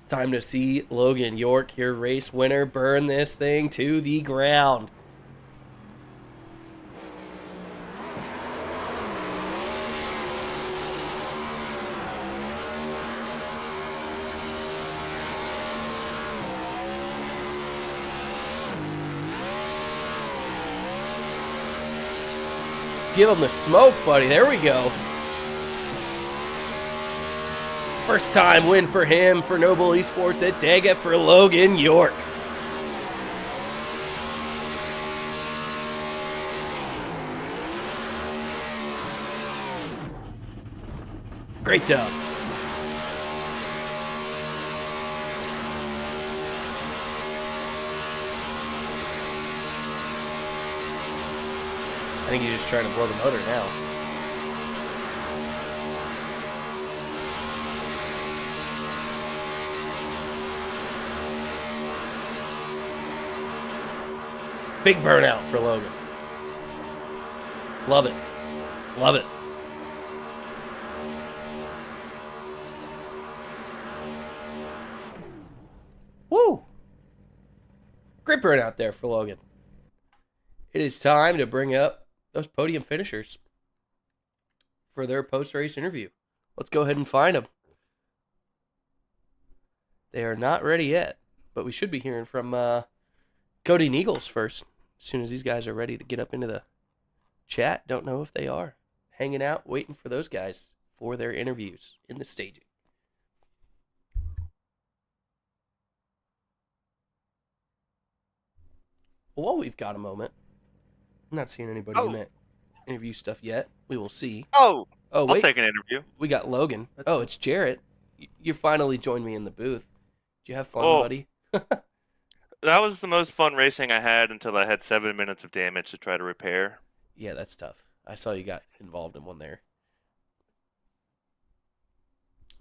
Time to see Logan York, your race winner, burn this thing to the ground. Give him the smoke, buddy. There we go. First time win for him for NoBull Esports at Talladega for Logan York. Great job. I think he's just trying to blow the motor now. Big burnout for Logan. Love it. Love it. Woo! Great burnout there for Logan. It is time to bring up those podium finishers for their post-race interview. Let's go ahead and find them. They are not ready yet, but we should be hearing from Cody and Eagles first. As soon as these guys are ready to get up into the chat. Don't know if they are. Hanging out, waiting for those guys for their interviews in the staging. Well, while we've got a moment, I'm not seeing anybody in that interview stuff yet. We will see. Oh, wait. I'll take an interview. We got Logan. Oh, it's Jarrett. You finally joined me in the booth. Did you have fun, buddy? That was the most fun racing I had until I had 7 minutes of damage to try to repair. Yeah, that's tough. I saw you got involved in one there.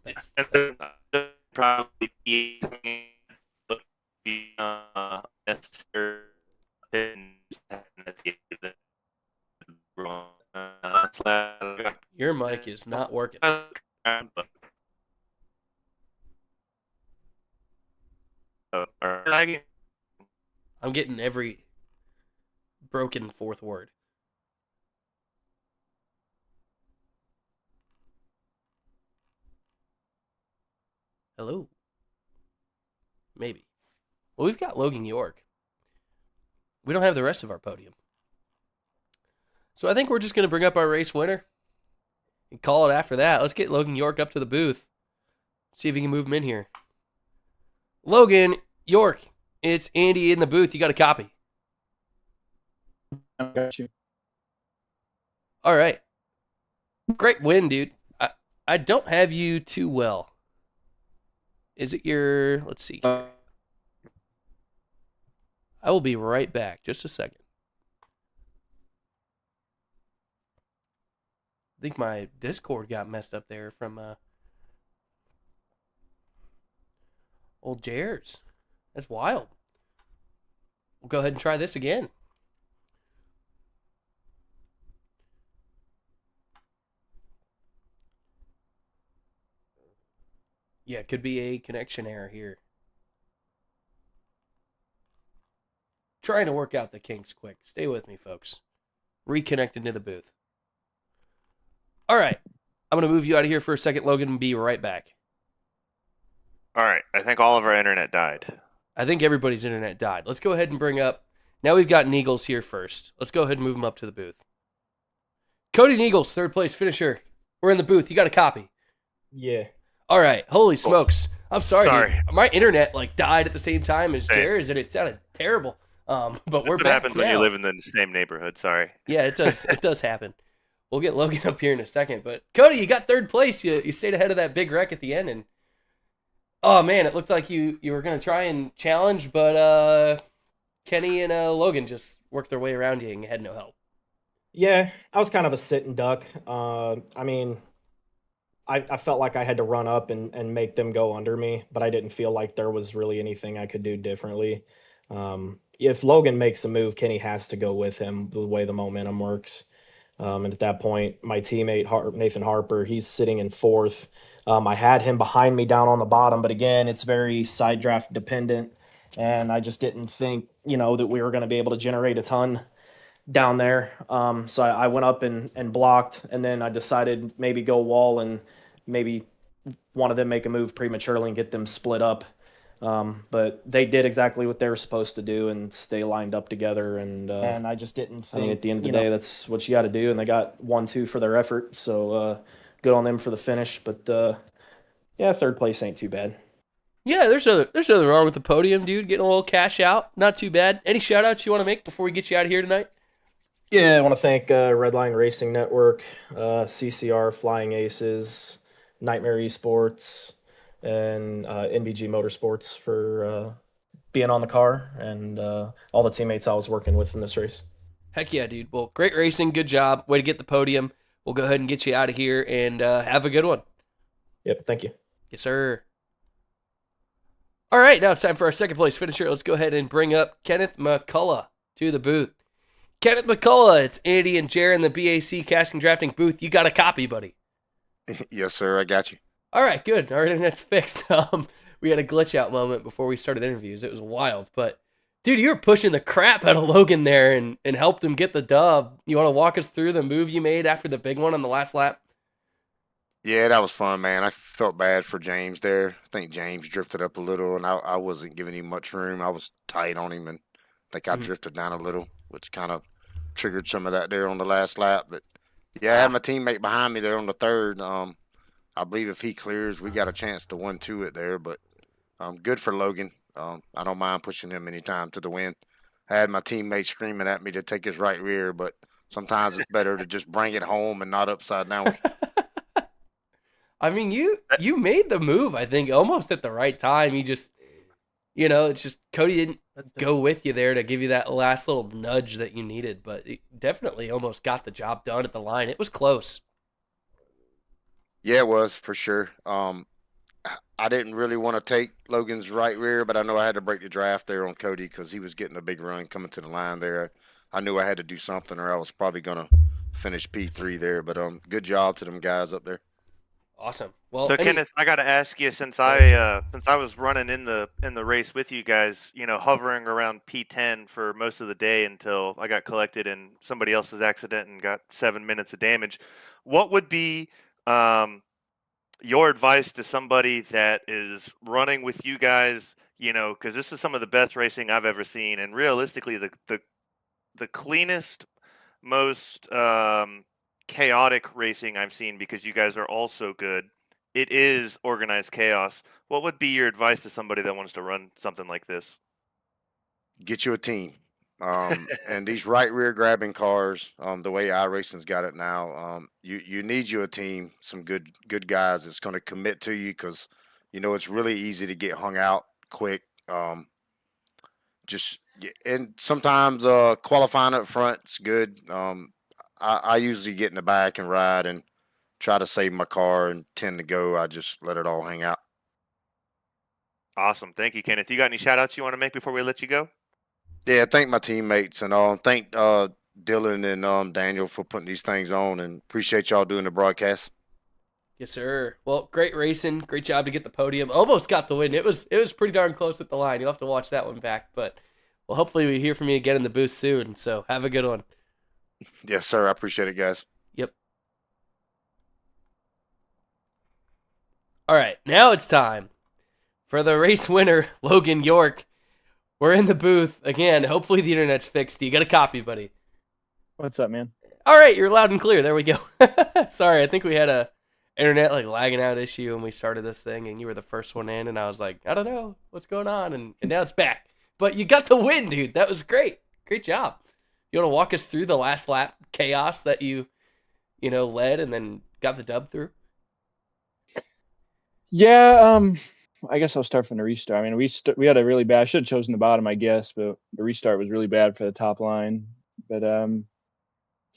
That's probably your mic is not working. I'm getting every broken fourth word. Hello? Maybe. Well, we've got Logan York. We don't have the rest of our podium. So I think we're just going to bring up our race winner and call it after that. Let's get Logan York up to the booth. See if we can move him in here. Logan York, it's Andy in the booth. You got a copy? I got you. All right. Great win, dude. I don't have you too well. Is it your... Let's see. I will be right back. Just a second. I think my Discord got messed up there from old Jers. That's wild. We'll go ahead and try this again. Yeah, it could be a connection error here. Trying to work out the kinks quick. Stay with me, folks. Reconnecting to the booth. All right. I'm going to move you out of here for a second, Logan, and be right back. All right. I think all of our internet died. I think everybody's internet died. Let's go ahead and bring up... Now we've got Eagles here first. Let's go ahead and move him up to the booth. Cody Eagles, third place finisher. We're in the booth. You got a copy? Yeah. All right. Holy smokes. I'm sorry. Dude. My internet died at the same time as Jared's, and it sounded terrible. But we're back now. What happens when you live in the same neighborhood? Sorry. Yeah, it does. It does happen. We'll get Logan up here in a second. But Cody, you got third place. You stayed ahead of that big wreck at the end, and oh man, it looked like you were gonna try and challenge, but Kenny and Logan just worked their way around you and you had no help. Yeah, I was kind of a sitting duck. I mean, I felt like I had to run up and make them go under me, but I didn't feel like there was really anything I could do differently. If Logan makes a move, Kenny has to go with him the way the momentum works. And at that point, my teammate, Nathan Harper, he's sitting in fourth. I had him behind me down on the bottom, but again, it's very side draft dependent. And I just didn't think, that we were going to be able to generate a ton down there. So I went up and blocked, and then I decided maybe go wall and maybe one of them make a move prematurely and get them split up. But they did exactly what they were supposed to do and stay lined up together. And I just didn't think. I mean, at the end of the day, that's what you got to do. And they got 1-2 for their effort. So good on them for the finish. But yeah, third place ain't too bad. Yeah, there's nothing wrong with the podium, dude. Getting a little cash out, not too bad. Any shout outs you want to make before we get you out of here tonight? Yeah, I want to thank Redline Racing Network, CCR Flying Aces, Nightmare Esports, and NBG Motorsports for being on the car and all the teammates I was working with in this race. Heck yeah, dude. Well, great racing. Good job. Way to get the podium. We'll go ahead and get you out of here and have a good one. Yep, thank you. Yes, sir. All right, now it's time for our second place finisher. Let's go ahead and bring up Kenneth McCullough to the booth. Kenneth McCullough, it's Andy and Jared in the BAC Casting and Drafting booth. You got a copy, buddy. Yes, sir. I got you. All right, good. Our internet's fixed. We had a glitch out moment before we started interviews. It was wild, but dude, you were pushing the crap out of Logan there and helped him get the dub. You want to walk us through the move you made after the big one on the last lap? Yeah, that was fun, man. I felt bad for James there. I think James drifted up a little, and I wasn't giving him much room. I was tight on him, and I think I drifted down a little, which kind of triggered some of that there on the last lap. But yeah, I had my teammate behind me there on the third. I believe if he clears, we got a chance to 1-2 it there. But good for Logan. I don't mind pushing him anytime to the win. I had my teammate screaming at me to take his right rear, but sometimes it's better to just bring it home and not upside down. I mean, you made the move, I think, almost at the right time. You just, it's just Cody didn't go with you there to give you that last little nudge that you needed, but it definitely almost got the job done at the line. It was close. Yeah, it was for sure. I didn't really want to take Logan's right rear, but I know I had to break the draft there on Cody because he was getting a big run coming to the line there. I knew I had to do something or I was probably going to finish P3 there, but good job to them guys up there. Awesome. Well, so Kenneth, I got to ask you, since I was running in the race with you guys, hovering around P10 for most of the day until I got collected in somebody else's accident and got 7 minutes of damage. What would be your advice to somebody that is running with you guys? Because this is some of the best racing I've ever seen, and realistically, the cleanest, most chaotic racing I've seen, because you guys are all so good. It is organized chaos. What would be your advice to somebody that wants to run something like this? Get you a team. And these right rear grabbing cars, the way iRacing's got it now, you need you a team, some good guys that's going to commit to you, because it's really easy to get hung out quick. And sometimes qualifying up front's good. I usually get in the back and ride and try to save my car and tend to go. I just let it all hang out. Awesome. Thank you, Kenneth. You got any shout outs you want to make before we let you go? Yeah, thank my teammates and thank Dylan and Daniel for putting these things on, and appreciate y'all doing the broadcast. Yes, sir. Well, great racing. Great job to get the podium. Almost got the win. It was pretty darn close at the line. You'll have to watch that one back. But, well, hopefully we hear from you again in the booth soon. So have a good one. Yes, sir. I appreciate it, guys. Yep. All right, now it's time for the race winner, Logan York. We're in the booth again. Hopefully the internet's fixed. You got a copy, buddy? What's up, man? All right, you're loud and clear. There we go. Sorry, I think we had a internet lagging out issue when we started this thing, and you were the first one in, and I was like, I don't know what's going on, and now it's back. But you got the win, dude. That was great. Great job. You want to walk us through the last lap chaos that you led and then got the dub through? Yeah, I guess I'll start from the restart. I mean, we had a really bad. I should have chosen the bottom, I guess, but the restart was really bad for the top line. But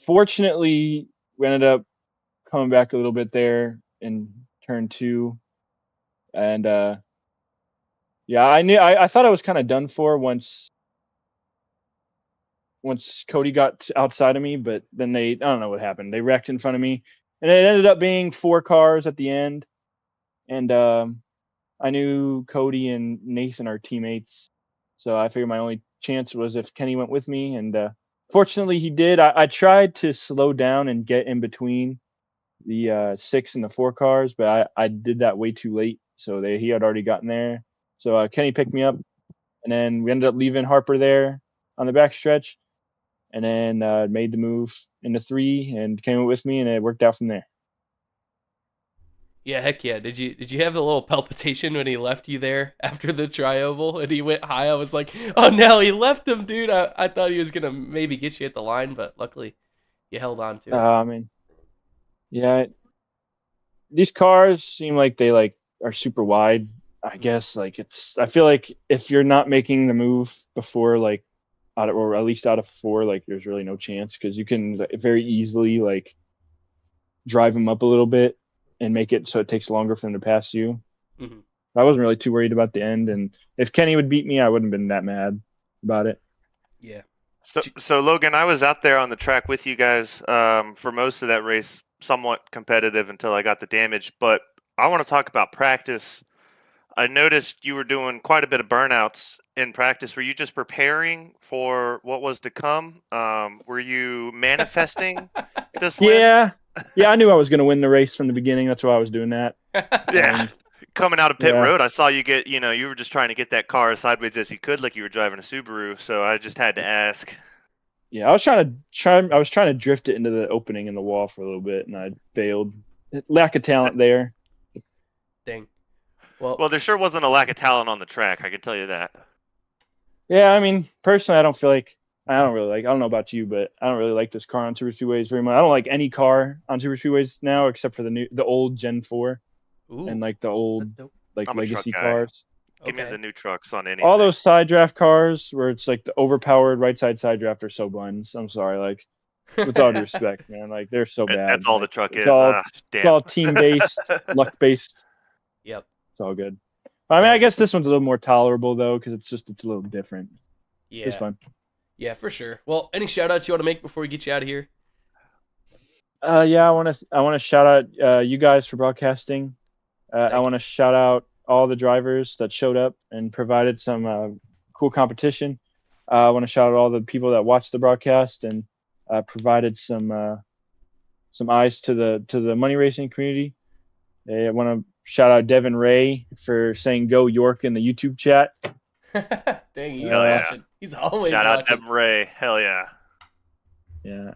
fortunately, we ended up coming back a little bit there in turn 2, and yeah, I thought I was kind of done for once Cody got outside of me, but then I don't know what happened. They wrecked in front of me, and it ended up being 4 cars at the end. And I knew Cody and Nathan are teammates, so I figured my only chance was if Kenny went with me, and fortunately he did. I tried to slow down and get in between the 6 and the 4 cars, but I did that way too late, so he had already gotten there. So Kenny picked me up, and then we ended up leaving Harper there on the back stretch, and then made the move into 3, and came with me, and it worked out from there. Yeah, heck yeah. Did you have a little palpitation when he left you there after the tri-oval and he went high? I was like, oh no, he left him, dude. I thought he was gonna maybe get you at the line, but luckily you held on to it. I mean, yeah, these cars seem like they are super wide. I guess I feel like if you're not making the move before or at least out of 4, there's really no chance, because you can very easily drive them up a little bit and make it so it takes longer for them to pass you. Mm-hmm. I wasn't really too worried about the end, and if Kenny would beat me, I wouldn't have been that mad about it. Yeah. So Logan, I was out there on the track with you guys for most of that race, somewhat competitive until I got the damage. But I want to talk about practice. I noticed you were doing quite a bit of burnouts in practice. Were you just preparing for what was to come? Were you manifesting this win? Yeah, I knew I was going to win the race from the beginning. That's why I was doing that. Yeah. Coming out of pit Yeah. road, I saw you get, you were just trying to get that car as sideways as you could, like you were driving a Subaru. So I just had to ask. Yeah, I was trying to drift it into the opening in the wall for a little bit, and I failed. Lack of talent there. Dang. Well, there sure wasn't a lack of talent on the track. I can tell you that. Yeah, I mean, personally, I don't know about you, but I don't really like this car on Super Speedways very much. I don't like any car on Super Speedways now except for the old Gen 4 Ooh, and the old that's dope. I'm a legacy truck guy. cars. Give me Okay. the new trucks on anything. All those side draft cars where it's the overpowered right side draft are so buns. I'm sorry, with all due respect, man, they're so bad. That's all the truck is. It's all team based, luck based. Yep. It's all good. I mean, I guess this one's a little more tolerable though, because it's a little different. Yeah. It's fun. Yeah, for sure. Well, any shout outs you want to make before we get you out of here? Yeah, I want to shout out you guys for broadcasting. I want to shout out all the drivers that showed up and provided some cool competition. I want to shout out all the people that watched the broadcast and provided some eyes to the money racing community. I want to shout out Devin Ray for saying "Go York" in the YouTube chat. Dang, he's Hell yeah. watching. He's always Shout out watching. Devin Ray. Hell yeah. Yeah.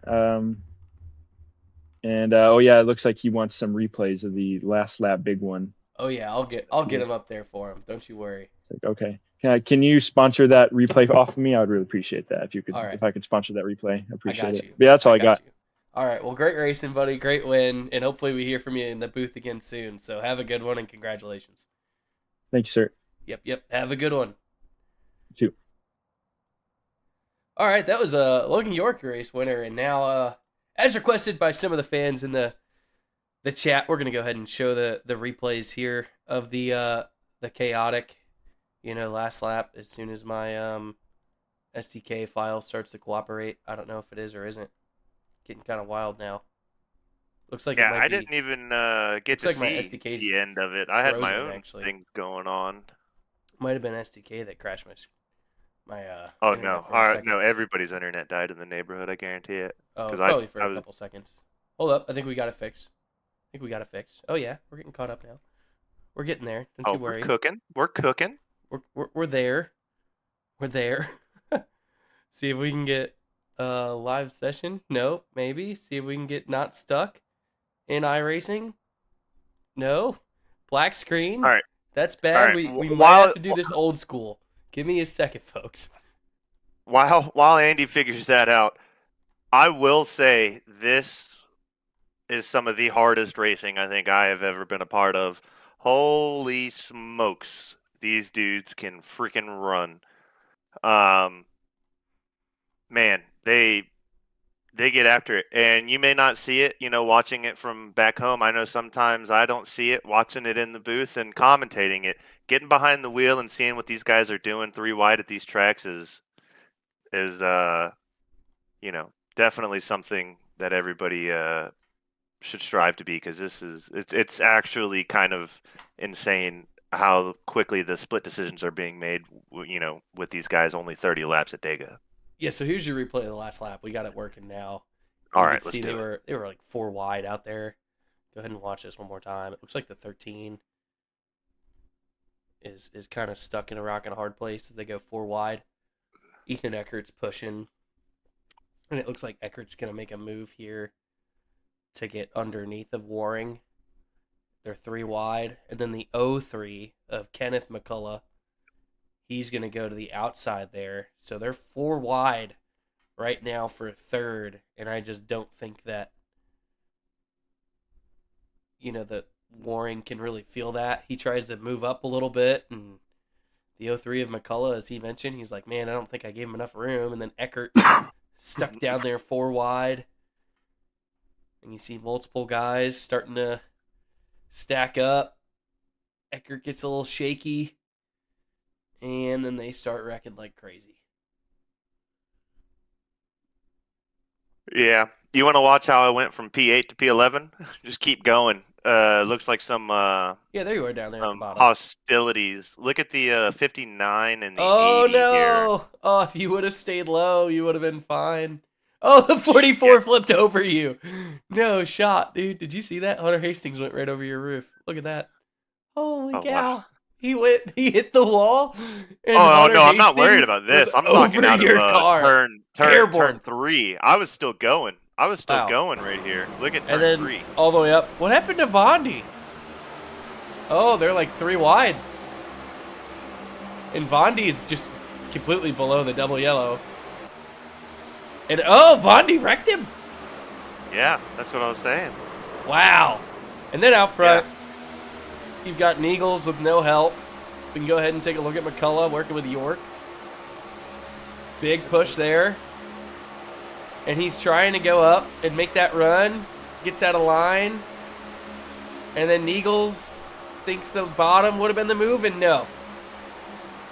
And it looks like he wants some replays of the last lap big one. Oh yeah, I'll get him up there for him. Don't you worry. Okay. Can you sponsor that replay off of me? I would really appreciate that if you could. All right. If I could sponsor that replay, I appreciate it. You. But yeah, that's all I got. You. All right. Well, great racing, buddy. Great win, and hopefully we hear from you in the booth again soon. So have a good one and congratulations. Thank you, sir. Yep. Have a good one. You too. All right, that was a Logan York race winner, and now, as requested by some of the fans in the chat, we're gonna go ahead and show the replays here of the chaotic, last lap. As soon as my SDK file starts to cooperate, I don't know if it is or isn't. Getting kind of wild now. Looks like it might I be. didn't even get to like my see SDK's the end of it. I had my frozen, own actually. thing going on. Might have been SDK that crashed my. Oh internet no! for a second. No, everybody's internet died in the neighborhood. I guarantee it. Oh, 'Cause probably for I a was- couple seconds. Hold up, I think we got it fixed. Oh yeah, we're getting caught up now. We're getting there. Don't you worry. We're cooking. We're cooking. We're there. We're there. See if we can get a live session. No, maybe. See if we can get not stuck in iRacing. No, black screen. All right. That's bad. All right. We might While- have to do this old school. Give me a second, folks. While Andy figures that out, I will say this is some of the hardest racing I think I have ever been a part of. Holy smokes, these dudes can freaking run. Man, they get after it, and you may not see it, watching it from back home. I know sometimes I don't see it, watching it in the booth and commentating it. Getting behind the wheel and seeing what these guys are doing 3 wide at these tracks is definitely something that everybody should strive to be, because it's actually kind of insane how quickly the split decisions are being made, with these guys only 30 laps at Dega. Yeah, so here's your replay of the last lap. We got it working now. All You right, can let's see do it. they were like 4 wide out there. Go ahead and watch this one more time. It looks like the 13. is kind of stuck in a rock and a hard place as they go 4 wide. Ethan Eckert's pushing, and it looks like Eckert's going to make a move here to get underneath of Waring. They're 3 wide, and then the 0-3 of Kenneth McCullough, he's going to go to the outside there. So they're 4 wide right now for third, and I just don't think that, that Waring can really feel that. He tries to move up a little bit, and the 0-3 of McCullough, as he mentioned, he's like, man, I don't think I gave him enough room. And then Eckert stuck down there 4 wide. And you see multiple guys starting to stack up. Eckert gets a little shaky. And then they start wrecking like crazy. Yeah. You want to watch how I went from P8 to P11? Just keep going. Looks like some Yeah, there you are down there at the bottom. hostilities. Look at the 59 and the 80 no! here. Oh, if you would have stayed low, you would have been fine. Oh, the 44 flipped over you. No shot, dude. Did you see that? Hunter Hastings went right over your roof. Look at that. Holy cow. Wow. He hit the wall. And Oh, Hunter no, I'm not worried Hastings about this. was I'm talking over out your of car. turn Airborne. 3. I was still going. Wow. Going right here. Look at turn And then 3. all the way up. What happened to Vondi? Oh, they're like 3 wide. And Vondi's just completely below the double yellow. And Vondi wrecked him. Yeah, that's what I was saying. Wow. And then out front, you've got Neagles with no help. We can go ahead and take a look at McCullough working with York. Big push there. And he's trying to go up and make that run. Gets out of line. And then Neagles thinks the bottom would have been the move, and no.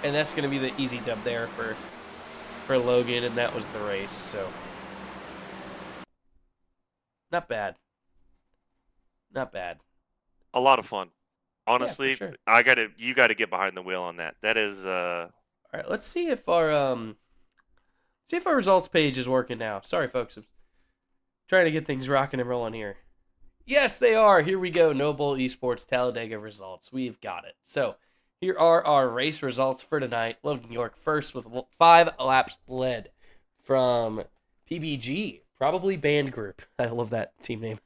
And that's going to be the easy dub there for Logan, and that was the race. So, not bad. Not bad. A lot of fun. Honestly, sure. you gotta get behind the wheel on that. That is All right, let's see if our results page is working now. Sorry, folks. I'm trying to get things rocking and rolling here. Yes, they are. Here we go. NoBull Esports Talladega results. We've got it. So, here are our race results for tonight. Logan York first with 5 laps led from PBG, probably band group. I love that team name.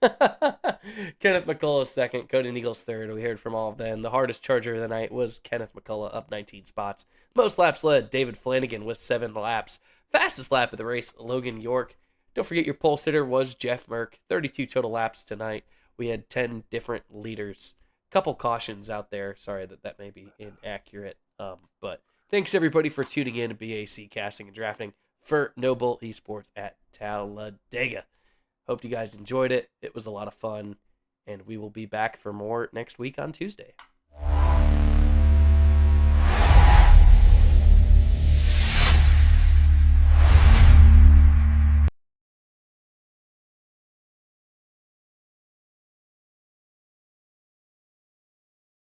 Kenneth McCullough second, Cody Neagles third. We heard from all of them. The hardest charger of the night was Kenneth McCullough, up 19 spots. Most laps led, David Flanagan with 7 laps. Fastest lap of the race, Logan York. Don't forget your pole sitter was Jeff Merck. 32 total laps tonight. We had 10 different leaders. Couple cautions out there. Sorry that may be inaccurate. But thanks everybody for tuning in to BAC Casting and Drafting for NoBull Esports at Talladega. Hope you guys enjoyed it. It was a lot of fun. And we will be back for more next week on Tuesday.